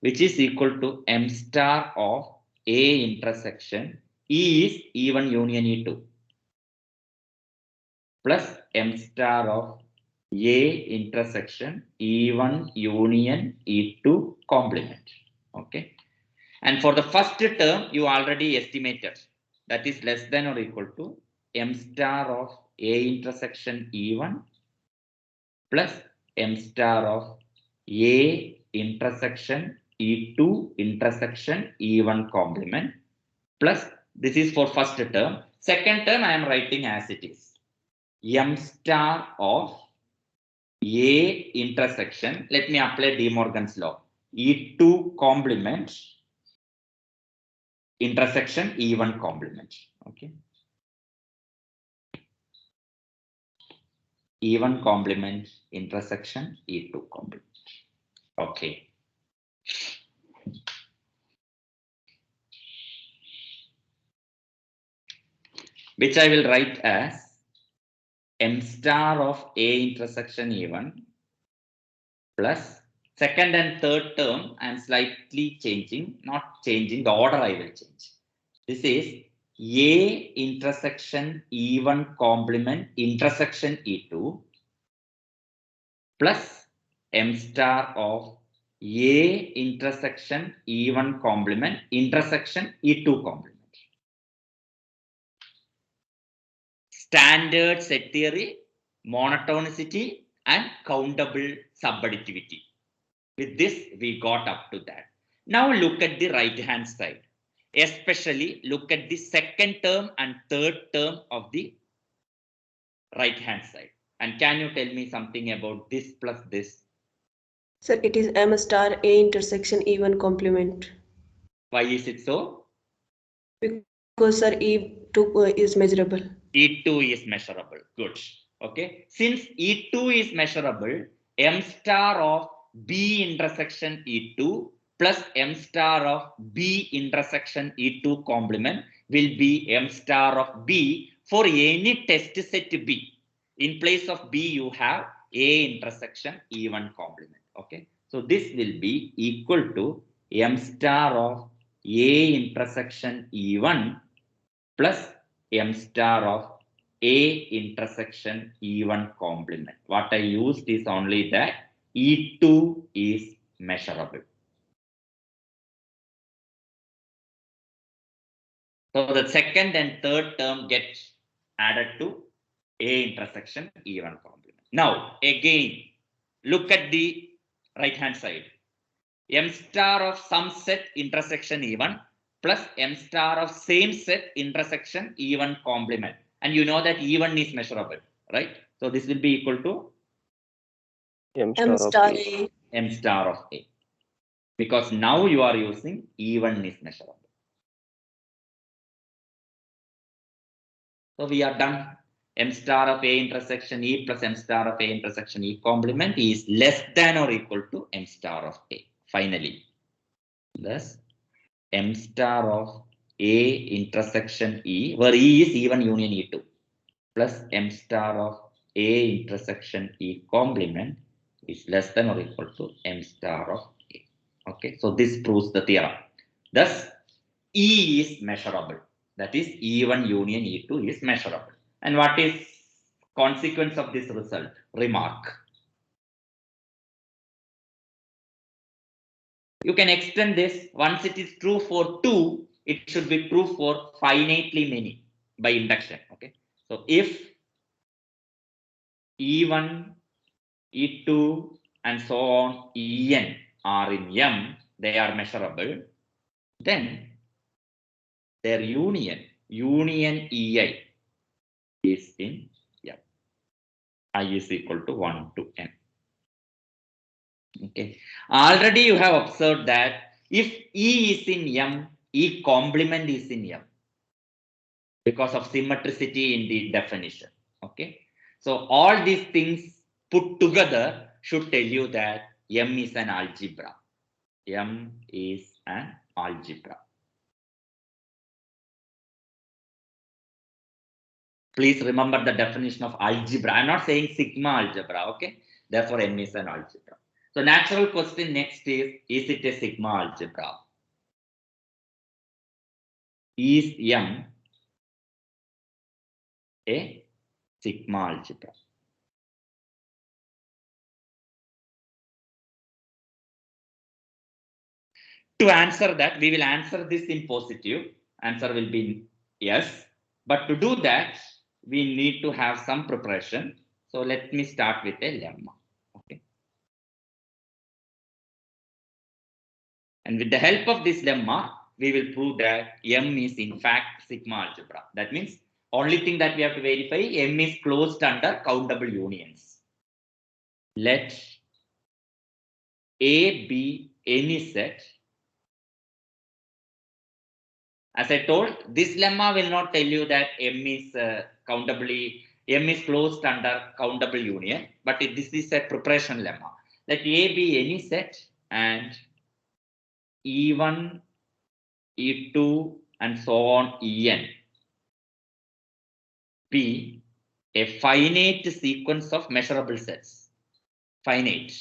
which is equal to M star of A intersection E is E1 union E2 plus M star of A intersection E1 union E2 complement. Okay. And for the first term, you already estimated, that is less than or equal to M star of A intersection E1 plus M star of A intersection E2 intersection E1 complement plus, this is for first term. Second term I am writing as it is. M star of A intersection, let me apply De Morgan's law, E2 complement intersection E1 complement. Okay. E1 complement intersection E2 complement. Okay. Which I will write as M star of A intersection E1 plus second and third term. I am slightly changing, not changing, the order I will change. This is A intersection E1 complement intersection E2 plus M star of A intersection E1 complement intersection E2 complement. Standard set theory, monotonicity, and countable subadditivity. With this, we got up to that. Now look at the right hand side. Especially look at the second term and third term of the right hand side. And can you tell me something about this plus this? Sir, it is M star A intersection E1 complement. Why is it so? Because sir, E2 is measurable. E2 is measurable. Good. Okay. Since E2 is measurable, M star of B intersection E2 plus M star of B intersection E2 complement will be M star of B for any test set B. In place of B, you have A intersection E1 complement. Okay. So this will be equal to M star of A intersection E1 plus M star of A intersection E1 complement. What I used is only that E2 is measurable. So the second and third term get added to A intersection E1 complement. Now again, look at the right hand side. M star of some set intersection E1 plus M star of same set intersection E1 complement. And you know that E1 is measurable, right? So this will be equal to M M star star of A. A. M star of A. Because now you are using E1 is measurable. So we are done. M star of A intersection E plus M star of A intersection E complement is less than or equal to M star of A. Finally, thus M star of A intersection E, where E is E1 union E2, plus M star of A intersection E complement is less than or equal to M star of A. Okay, so this proves the theorem. Thus, E is measurable. That is, E1 union E2 is measurable. And what is consequence of this result? Remark. You can extend this. Once it is true for 2, it should be true for finitely many by induction. Okay. So if E1, E2, and so on, En are in M, they are measurable, then their union Ei is in M. I is equal to 1 to N. Okay. Already you have observed that if E is in M, E complement is in M because of symmetricity in the definition. Okay. So all these things put together should tell you that M is an algebra. M is an algebra. Please remember the definition of algebra. I'm not saying sigma algebra. Okay. Therefore, M is an algebra. So natural question next is it a sigma algebra? Is M a sigma algebra? To answer that, we will answer this in positive. Answer will be yes. But to do that, we need to have some preparation. So let me start with a lemma. Okay. And with the help of this lemma, we will prove that M is in fact sigma algebra. That means only thing that we have to verify, M is closed under countable unions. Let A be any set. As I told, this lemma will not tell you that M is M is closed under countable union, but this is a preparation lemma. Let A be any set and E1, E2, and so on, En be a finite sequence of measurable sets. Finite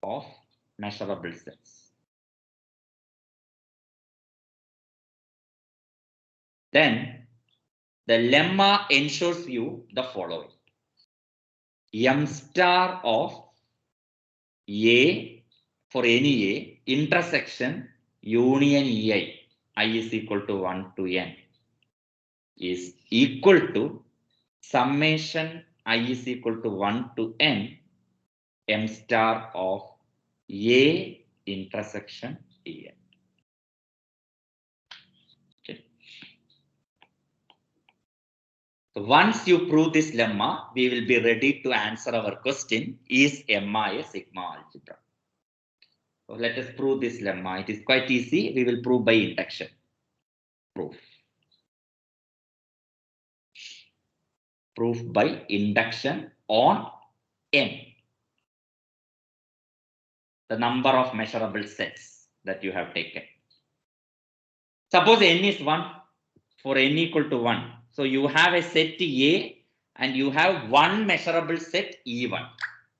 of measurable sets. Then the lemma ensures you the following. M star of A for any A intersection union Ei, I is equal to 1 to N, is equal to summation I is equal to 1 to N M star of A intersection En. Okay. So once you prove this lemma, we will be ready to answer our question, is MI a sigma algebra? So let us prove this lemma. It is quite easy. We will prove by induction. Proof. Proof by induction on N. The number of measurable sets that you have taken. Suppose N is 1 for N equal to 1. So you have a set A and you have one measurable set E1.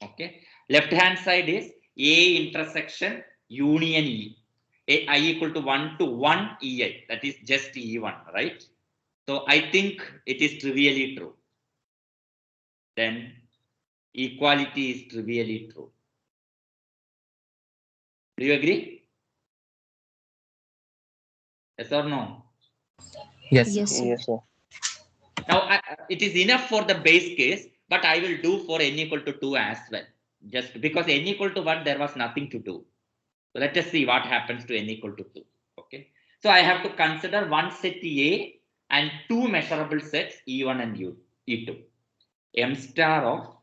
Okay. Left hand side is A intersection union E. I equal to 1 to 1 EI. That is just E1, right? So I think it is trivially true. Then equality is trivially true. Do you agree? Yes or no? Yes. Yes, sir. Yes, sir. Now, it is enough for the base case, but I will do for N equal to 2 as well. Just because N equal to 1, there was nothing to do. So let us see what happens to N equal to 2. Okay. So I have to consider one set A and two measurable sets E1 and E2. M star of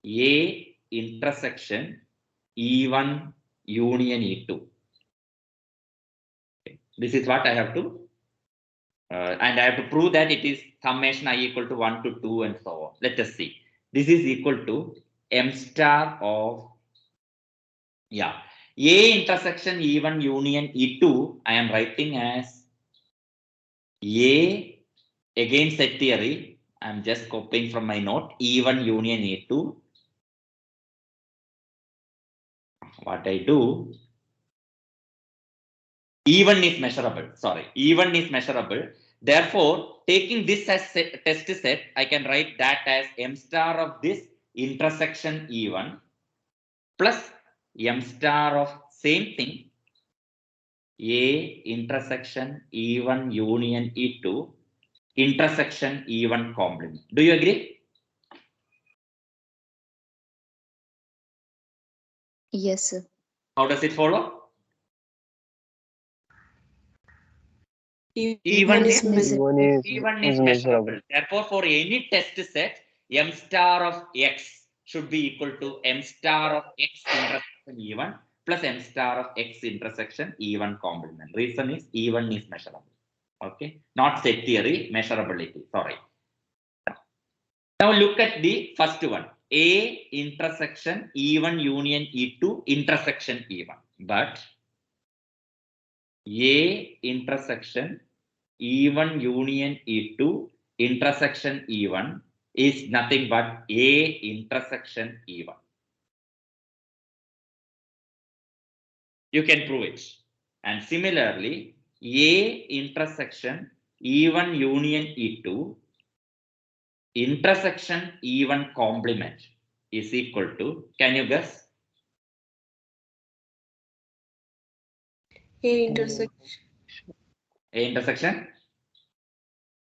A intersection E1 union E2. Okay. This is what I have to and I have to prove that it is summation I equal to 1 to 2 and so on. Let us see. This is equal to M star of, yeah, A intersection E1 union E2, I am writing as A, again set theory, I am just copying from my note, E1 union E2. What I do, E1 is measurable, sorry, E1 is measurable. Therefore, taking this as test set, I can write that as M star of this intersection E1 plus M star of Same thing, A intersection E1 union E2 intersection E1 complement. Do you agree? Yes, sir. How does it follow? E1 E1 is is E1 E1 is is measurable. measurable. Therefore, for any test set, M star of X should be equal to M star of X intersection E1 plus M star of X intersection E1 complement. Reason is E1 is measurable. Okay, not set theory, measurability. Sorry. Now look at the first one. A intersection E1 union E2 intersection E1. But A intersection E1 union E2 intersection E1 is nothing but A intersection E1. You can prove it. And similarly, A intersection E1 union E2 intersection E1 complement is equal to, can you guess? A intersection. A intersection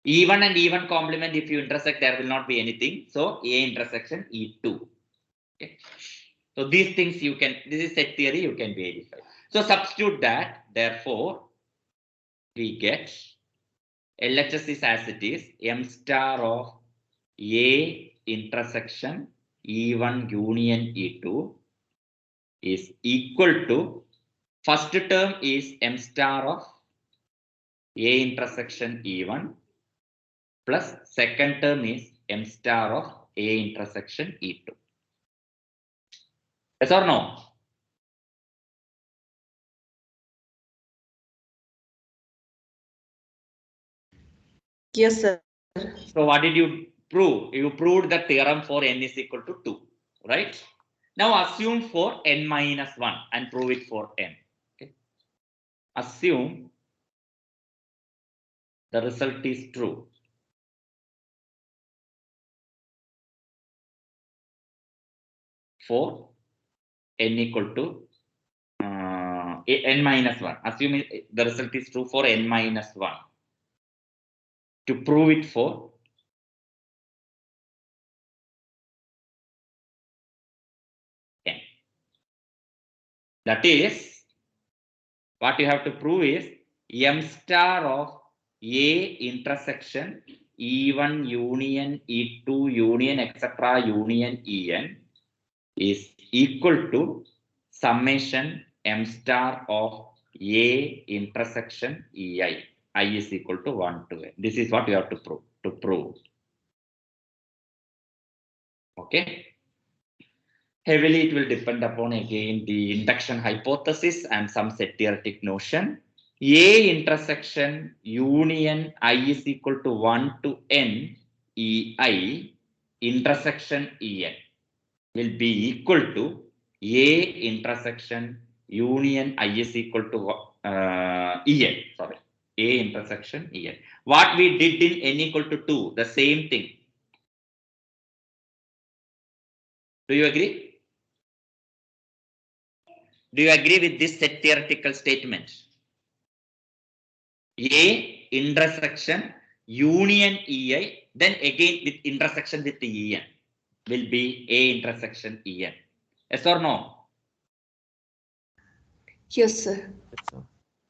E1 and E1 complement, if you intersect, there will not be anything. So A intersection E2. Okay. So these things you can, this is set theory, you can verify. So substitute that, therefore, we get LHS is as it is, M star of A intersection E1 union E2 is equal to, first term is M star of A intersection E1 plus second term is M star of A intersection E2. Yes or no? Yes, sir. So what did you prove? You proved the theorem for n is equal to 2, right? Now assume for n minus 1 and prove it for n. Okay. Assume the result is true. For n equal to n minus 1. Assume the result is true for n minus 1. To prove it for n. That is, what you have to prove is M star of A intersection E1 union E2 union etc. union En is equal to summation M star of A intersection Ei. I is equal to 1 to n. This is what you have to prove. Okay. Heavily it will depend upon again the induction hypothesis and some set theoretic notion. A intersection union I is equal to 1 to n Ei intersection En will be equal to A intersection union I is equal to En. Sorry, A intersection En. What we did in n equal to 2, the same thing. Do you agree? Do you agree with this set theoretical statement? A intersection union Ei, then again with intersection with the En will be A intersection En. Yes or no? Yes, sir.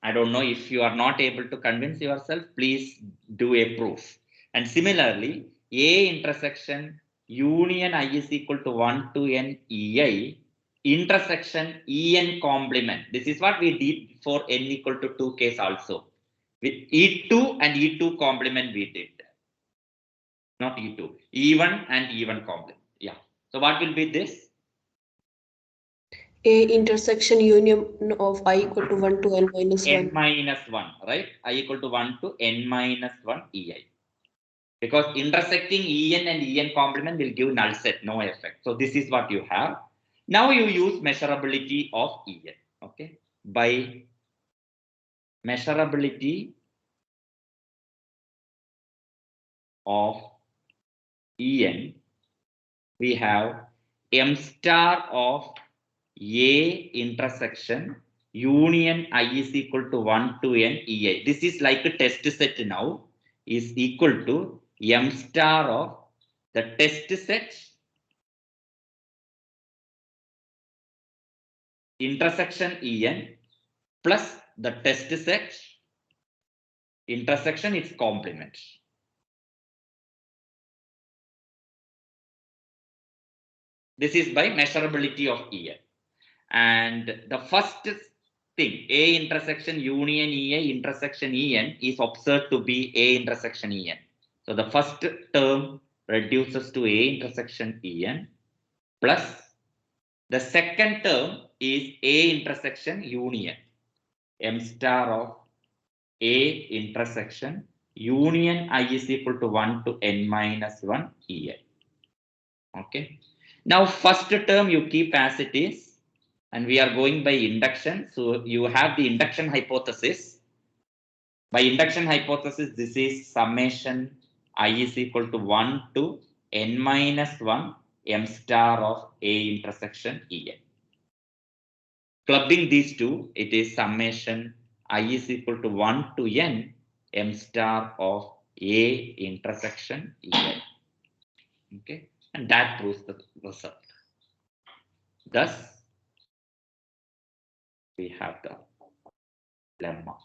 I don't know, if you are not able to convince yourself, please do a proof. And similarly, A intersection union I is equal to 1 to n Ei intersection En complement. This is what we did for n equal to 2 case also. With E2 and E2 complement we did. Not E2, E1 and E1 complement. Yeah. So what will be this? A intersection union of I equal to 1 to n minus 1. N minus 1, right? I equal to 1 to n minus 1 Ei. Because intersecting En and En complement will give null set, no effect. So this is what you have. Now you use measurability of En. Okay. By measurability of En, we have M star of A intersection union I is equal to 1 to n ei. This is like a test set now, is equal to m star of the test set intersection en plus the test set intersection its complement. This is by measurability of en. And the first thing, A intersection union EA intersection EN is observed to be A intersection EN. So the first term reduces to A intersection EN plus the second term is A intersection union. M star of A intersection union I is equal to 1 to n minus 1 EN. Okay. Now first term you keep as it is. And we are going by induction. So you have the induction hypothesis. By induction hypothesis, this is summation I is equal to 1 to n minus 1 m star of A intersection En. Clubbing these two, it is summation I is equal to 1 to n m star of A intersection En. Okay, and that proves the result. Thus, we have the lemma.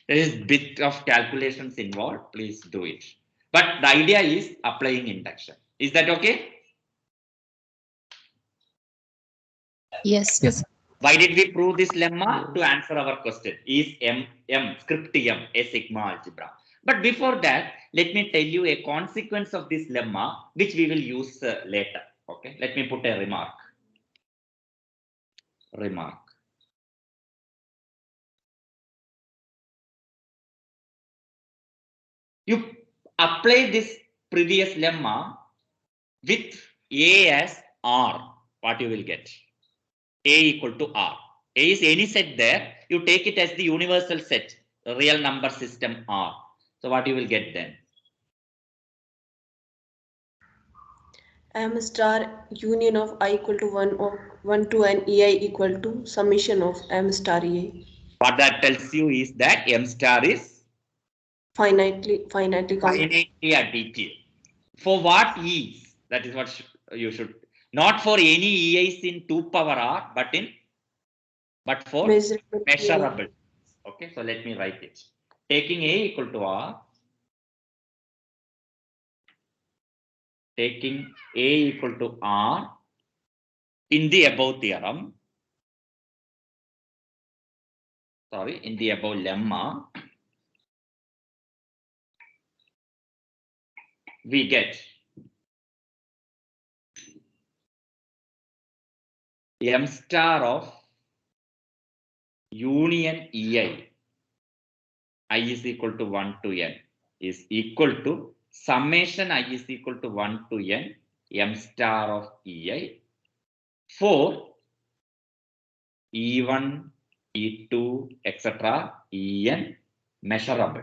There is bit of calculations involved. Please do it. But the idea is applying induction. Is that okay? Yes. Yes. Why did we prove this lemma? To answer our question. Is script M a sigma algebra? But before that, let me tell you a consequence of this lemma, which we will use later. Okay. Let me put a remark. You apply this previous lemma with A as R. What you will get? A equal to R. A is any set there. You take it as the universal set, the real number system R. So what you will get then? M star union of I equal to 1 to n ei equal to summation of M star ei. What that tells you is that M star is Finitely count. finitely additive. For what E's? That is what you should. Not for any EIs in 2 power R, but for Measurable ei. measurable. Okay, so let me write it. Taking A equal to R, taking A equal to R in the above theorem, in the above lemma, we get M star of union EI, I is equal to 1 to n, is equal to summation I is equal to 1 to n, M star of EI for E1, E2, etc. En measurable.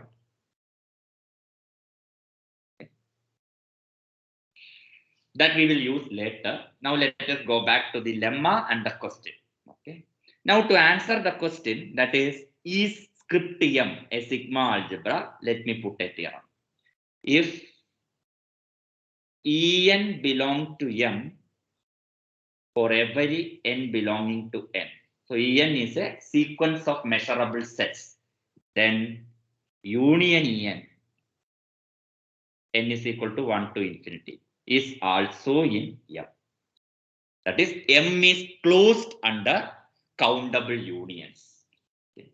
That we will use later. Now let us go back to the lemma and the question. Okay. Now to answer the question, that is script M a sigma algebra? Let me put a theorem. If En belong to M for every n belonging to n. So En is a sequence of measurable sets. Then union n is equal to 1 to infinity is also in M. That is, M is closed under countable unions. Okay.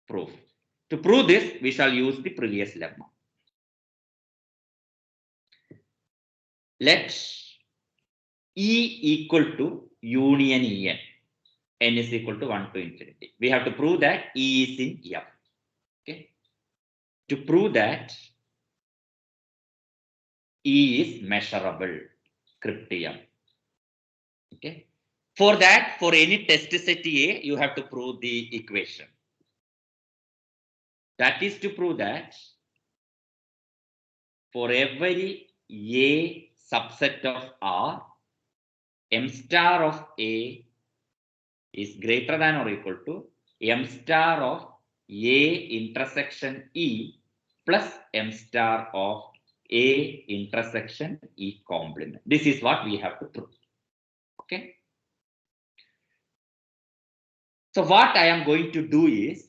Proof. To prove this, we shall use the previous lemma. Let E equal to union En. N is equal to 1 to infinity. We have to prove that E is in M. Okay. To prove that E is measurable, script M. Okay. For that, for any test set A, you have to prove the equation. That is to prove that for every A subset of R, M star of A is greater than or equal to M star of A intersection E plus M star of A intersection E complement. This is what we have to prove. Okay. So what I am going to do is,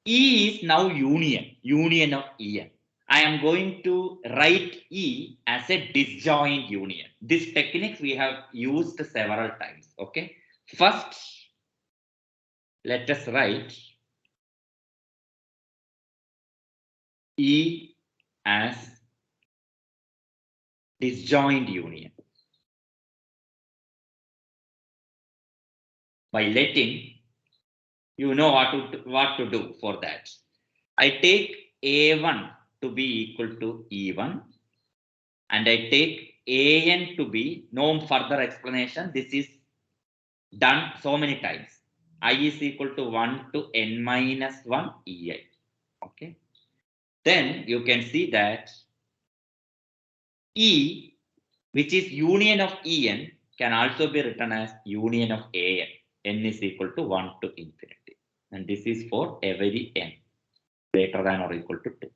E is now union of En. I am going to write E as a disjoint union. This technique we have used several times. Okay. First, let us write E as disjoint union by letting you know what to do for that. I take A1 to be equal to E1 and I take AN to be no further explanation. This is done so many times. I is equal to 1 to n minus 1 EI. Okay. Then you can see that E, which is union of En, can also be written as union of An. N is equal to 1 to infinity. And this is for every n greater than or equal to 2.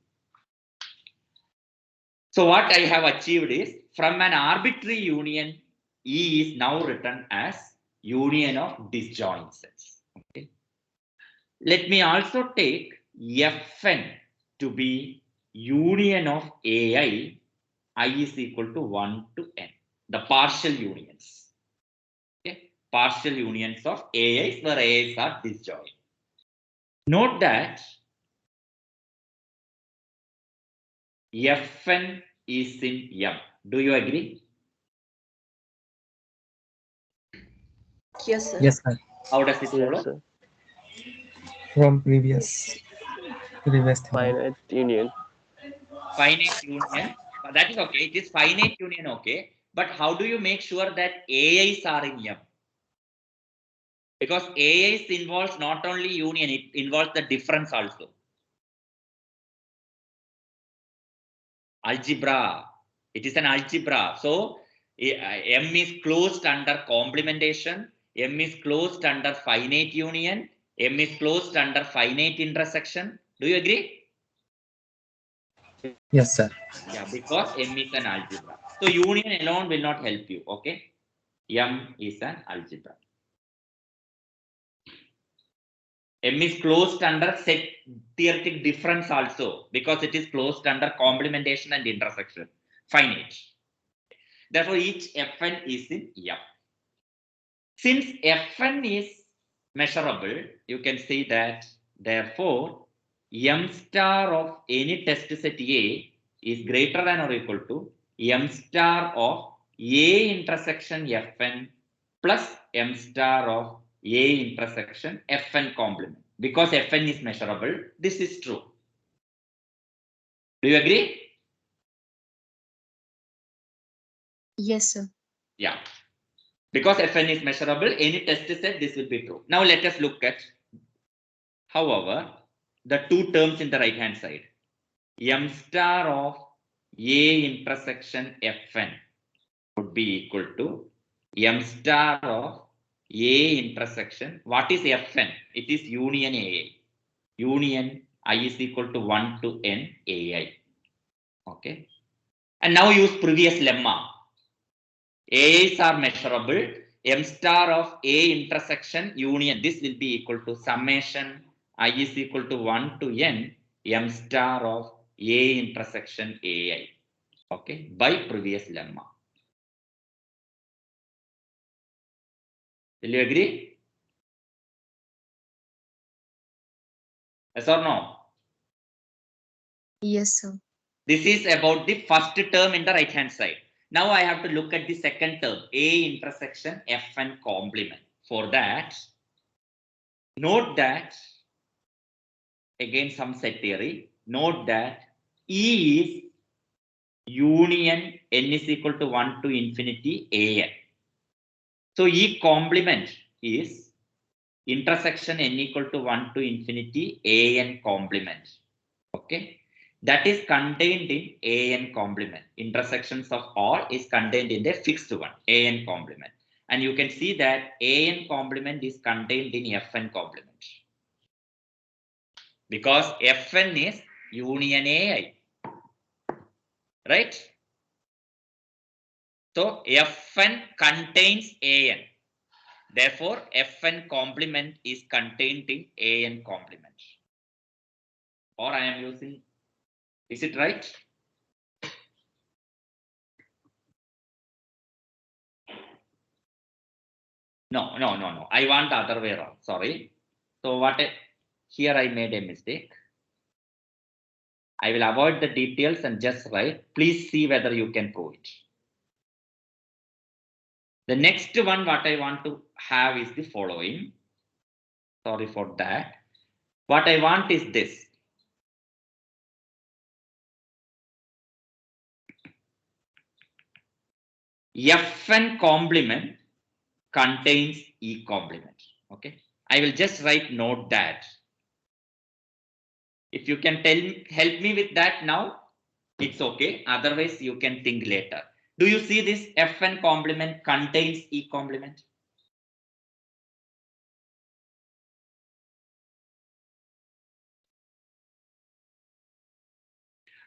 So what I have achieved is, from an arbitrary union, E is now written as union of disjoint sets. Okay. Let me also take Fn to be union of AI. I is equal to 1 to n. The partial unions. Okay. Partial unions of AIs where AIs are disjoint. Note that Fn is in M. Do you agree? Yes, sir. Yes, sir. How does it follow? Yes, sir. From previous theorem. Finite union. Finite union. That is okay. It is finite union, okay. But how do you make sure that AIs are in M? Because AIs involves not only union, it involves the difference also. Algebra. It is an algebra. So M is closed under complementation. M is closed under finite union. M is closed under finite intersection. Do you agree? Yes, sir. Yeah, because M is an algebra. So union alone will not help you. Okay. M is an algebra. M is closed under set theoretic difference also, because it is closed under complementation and intersection. Finite. Therefore, each Fn is in M. Since Fn is measurable, you can see that, therefore, M star of any test set A is greater than or equal to M star of A intersection Fn plus M star of A intersection Fn complement. Because Fn is measurable, this is true. Do you agree? Yes, sir. Yeah. Because Fn is measurable, any test set, this will be true. Now let us look at, however, the two terms in the right hand side. M star of A intersection Fn would be equal to M star of A intersection. What is Fn? It is union AI. Union I is equal to 1 to n AI. Okay. And now use previous lemma. AIs are measurable. M star of A intersection union. This will be equal to summation I is equal to 1 to n M star of A intersection AI. Okay. By previous lemma. Will you agree? Yes or no? Yes, sir. This is about the first term in the right hand side. Now I have to look at the second term, A intersection Fn complement. For that, note that, again some set theory, note that E is union n is equal to 1 to infinity an. So E complement is intersection n equal to 1 to infinity an complement. Okay. that is contained in an complement. Intersections of all is contained in the fixed one, an complement. And you can see that an complement is contained in Fn complement. Because Fn is union Ai. Right? So Fn contains An. Therefore, Fn complement is contained in An complement. Or I am using, is it right? No. I want the other way around. Sorry. So here I made a mistake. I will avoid the details and just write. Please see whether you can prove it. The next one, what I want to have is the following. Sorry for that. What I want is this. Fn complement contains E complement. Okay. I will just write note that. If you can help me with that now, it's okay. Otherwise, you can think later. Do you see this Fn complement contains E complement?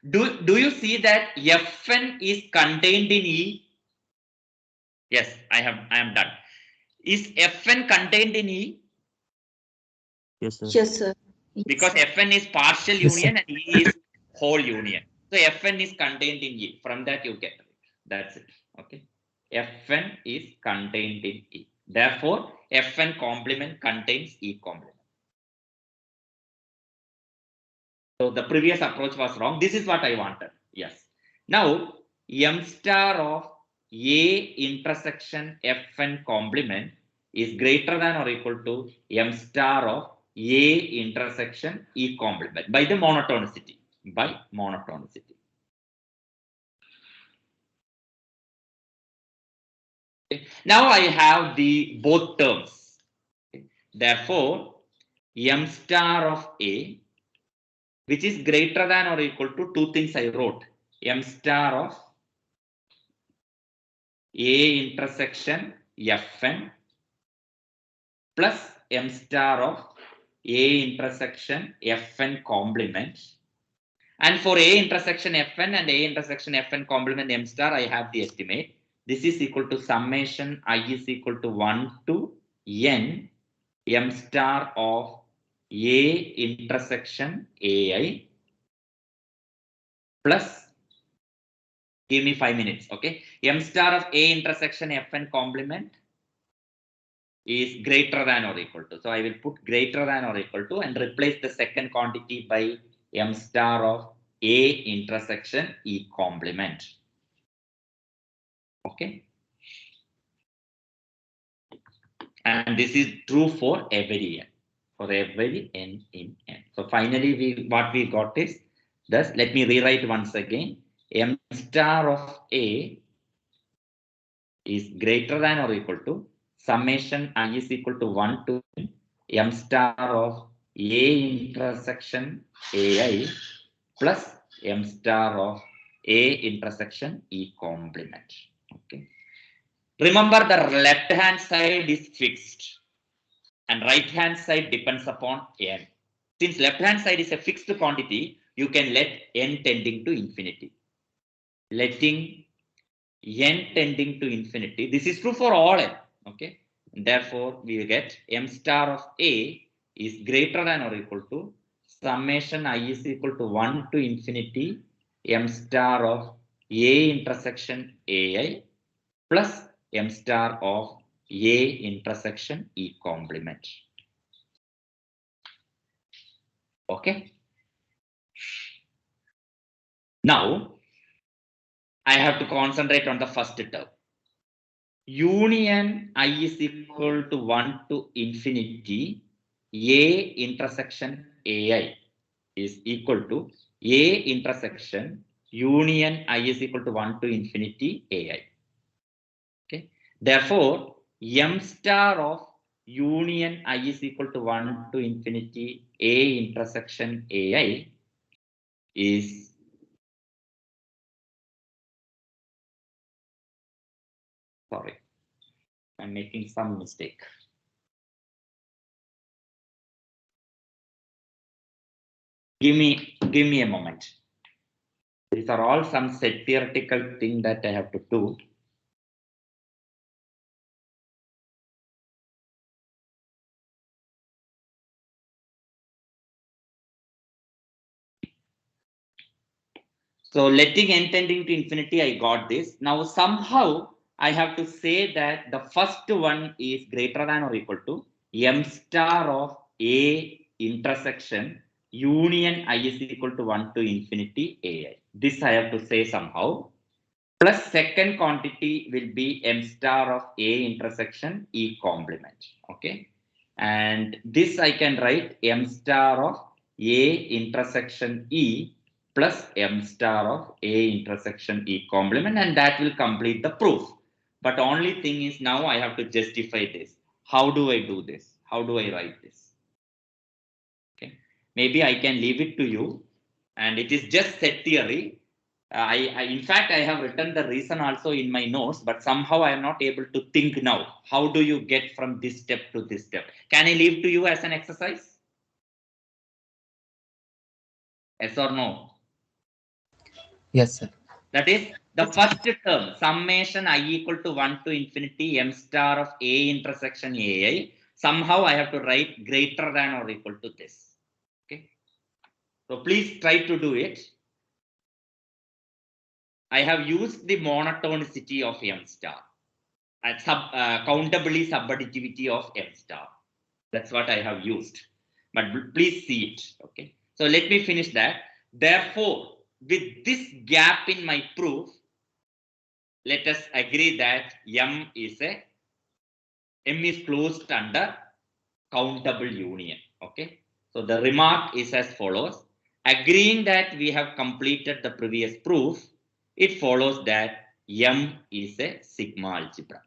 Do you see that Fn is contained in E? Yes, I am done. Is Fn contained in E? Yes, sir. Yes, sir. Because Fn is partial Yes, sir. union and E is whole union. So Fn is contained in E. From that you get it. That's it. Okay. Fn is contained in E. Therefore, Fn complement contains E complement. So the previous approach was wrong. This is what I wanted. Yes. Now, M star of A intersection Fn complement is greater than or equal to M star of A intersection E complement by the monotonicity. By monotonicity. Okay. Now I have the both terms. Okay. Therefore, M star of A, which is greater than or equal to two things I wrote. M star of A intersection Fn plus M star of A intersection Fn complement. And for A intersection Fn and A intersection Fn complement M star, I have the estimate. This is equal to summation I is equal to 1 to n M star of A intersection Ai plus, give me 5 minutes, okay? M star of A intersection Fn complement is greater than or equal to. So I will put greater than or equal to and replace the second quantity by M star of A intersection E complement. Okay. And this is true for every n. For every n in n. So finally, what we got is thus. Let me rewrite once again. M star of A is greater than or equal to summation I is equal to 1 to M star of A intersection Ai plus M star of A intersection E complement. Okay. Remember, the left hand side is fixed and right hand side depends upon n. Since left hand side is a fixed quantity, you can let n tending to infinity. Letting n tending to infinity. This is true for all n. Okay. Therefore, we will get M star of A is greater than or equal to summation I is equal to 1 to infinity M star of A intersection Ai plus M star of A intersection E complement. Okay. Now, I have to concentrate on the first term. Union I is equal to 1 to infinity A intersection Ai is equal to A intersection union I is equal to 1 to infinity Ai. Okay. Therefore, M star of union I is equal to 1 to infinity A intersection Ai is sorry, I'm making some mistake. Give me a moment. These are all some set theoretical thing that I have to do. So letting n tending to infinity, I got this. Now somehow I have to say that the first one is greater than or equal to m star of a intersection union I is equal to 1 to infinity ai. This I have to say somehow. Plus second quantity will be m star of a intersection e complement. Okay. And this I can write m star of a intersection e plus m star of a intersection e complement, and that will complete the proof. But only thing is now I have to justify this. How do I do this? How do I write this? Okay. Maybe I can leave it to you, and it is just set theory. In fact, I have written the reason also in my notes, but somehow I am not able to think now. How do you get from this step to this step? Can I leave to you as an exercise? Yes or no? Yes, sir. That is the first term, summation I equal to 1 to infinity m star of a intersection ai. Somehow I have to write greater than or equal to this. Okay. So please try to do it. I have used the monotonicity of m star and countably subadditivity of m star. That's what I have used. But please see it. Okay. So let me finish that. Therefore, with this gap in my proof, let us agree that m is closed under countable union. Okay. So the remark is as follows. Agreeing that we have completed the previous proof, it follows that M is a sigma algebra.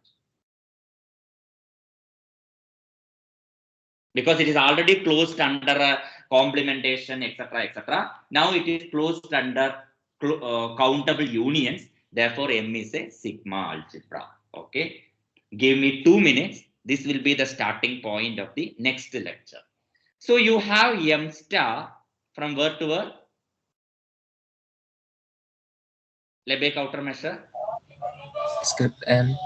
Because it is already closed under a complementation, etc., etc. Now it is closed under countable unions. Therefore, M is a sigma algebra. Okay. Give me 2 minutes. This will be the starting point of the next lecture. So you have M star from word to word. Lebesgue outer measure. Script n.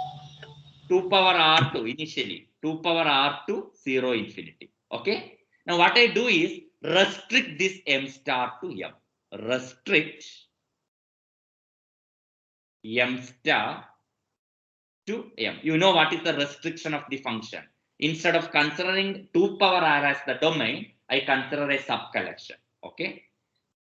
2 power r2 initially. 2 power r2 0 infinity. Okay. Now what I do is restrict this M star to M. Restrict M star to M. You know what is the restriction of the function. Instead of considering 2 power r as the domain, I consider a subcollection. Okay.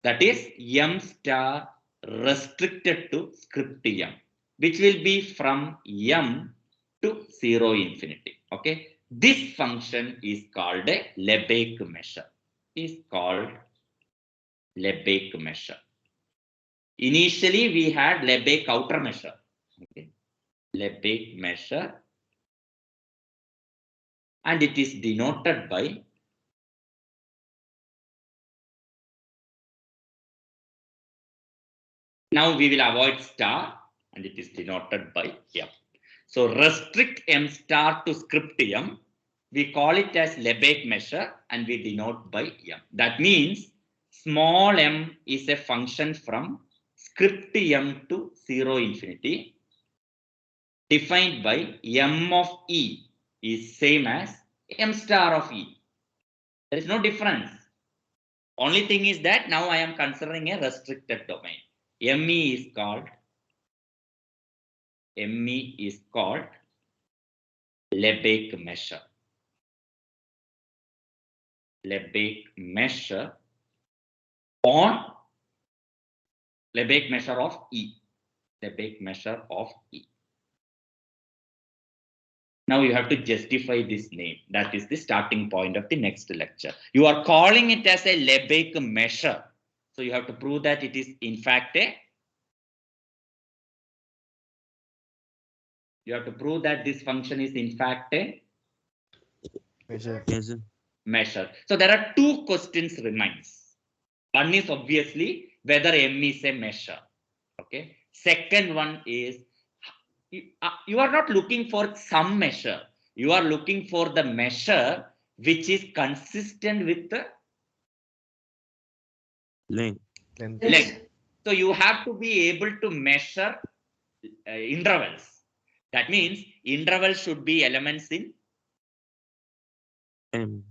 That is M star restricted to script M, which will be from M to 0 infinity. Okay. This function is called a Lebesgue measure. Is called Lebesgue measure. Initially, we had Lebesgue outer measure. Okay. Lebesgue measure, and it is denoted by now we will avoid star, and it is denoted by M. So restrict M star to script M. We call it as Lebesgue measure and we denote by M. That means small m is a function from script M to 0 infinity defined by M of E is same as M star of E. There is no difference. Only thing is that now I am considering a restricted domain. ME is called Lebesgue measure. Lebesgue measure on Lebesgue measure of E. Lebesgue measure of E. Now you have to justify this name. That is the starting point of the next lecture. You are calling it as a Lebesgue measure. So you have to prove that it is in fact a. You have to prove that this function is in fact a Measure. measure. So there are two questions remains. One is obviously whether M is a measure. Okay. Second one is you are not looking for some measure. You are looking for the measure which is consistent with the Length. length. So you have to be able to measure intervals. That means intervals should be elements in M.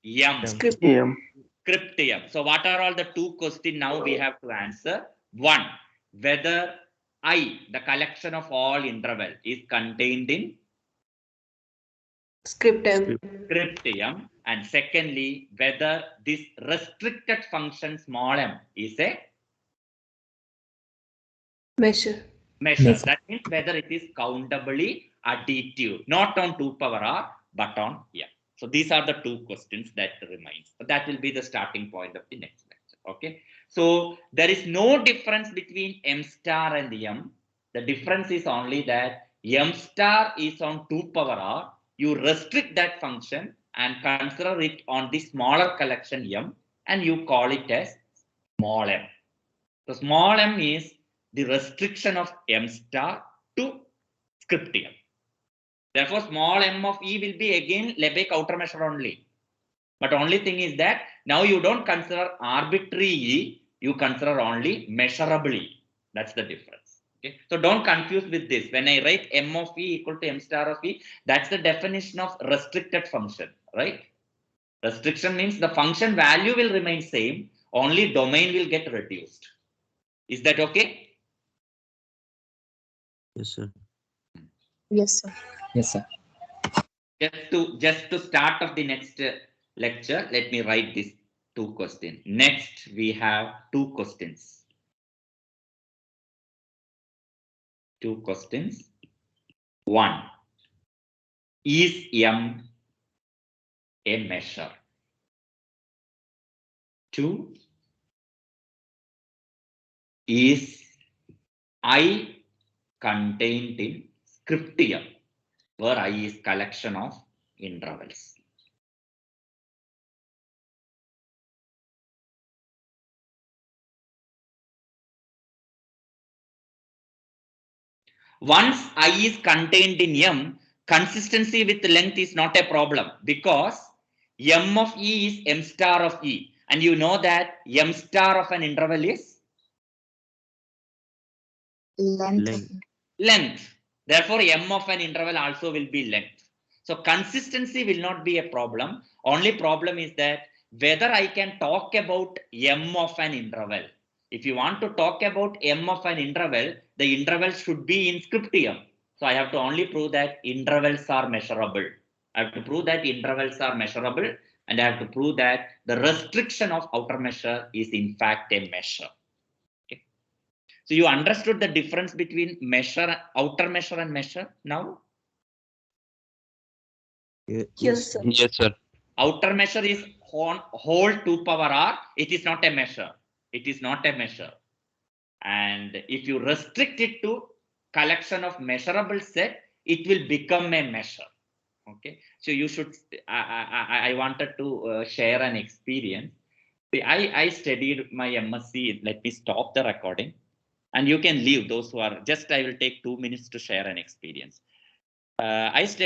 M. Script. M. Script M. So what are all the two questions now we have to answer? One, whether I, the collection of all interval, is contained in Script M. script M, and secondly, whether this restricted function small m is a Measure. measure. Measure. That means whether it is countably additive, not on 2 power r, but on m. So these are the two questions that remains. That will be the starting point of the next lecture. Okay. So there is no difference between m star and m. The difference is only that m star is on 2 power r. You restrict that function and consider it on the smaller collection m, and you call it as small m. So small m is the restriction of m star to script m. Therefore, small m of e will be again Lebesgue countermeasure only. But only thing is that now you don't consider arbitrary e, you consider only measurable e. That's the difference. Okay. So don't confuse with this. When I write m of e equal to m star of e, that's the definition of restricted function, right? Restriction means the function value will remain same, only domain will get reduced. Is that okay? Yes, sir. Yes, sir. Yes, sir. Just to start of the next lecture, let me write this two questions. Next, we have two questions. Two questions. One, is M a measure? Two, is I contained in script M, where I is collection of intervals. Once I is contained in M, consistency with length is not a problem because M of E is M star of E. And you know that M star of an interval is Length. length. Therefore, M of an interval also will be length. So consistency will not be a problem. Only problem is that whether I can talk about M of an interval. If you want to talk about M of an interval, the interval should be in script M. So I have to only prove that intervals are measurable. I have to prove that intervals are measurable, and I have to prove that the restriction of outer measure is in fact a measure. Okay. So you understood the difference between measure, outer measure and measure now? Yes, sir. Yes, sir. Outer measure is whole 2 power r. It is not a measure. It is not a measure. And if you restrict it to collection of measurable set, it will become a measure. Okay. So you should, I wanted to share an experience. See, I studied my M.sc. Let me stop the recording. And you can leave those who are just, I will take 2 minutes to share an experience. I studied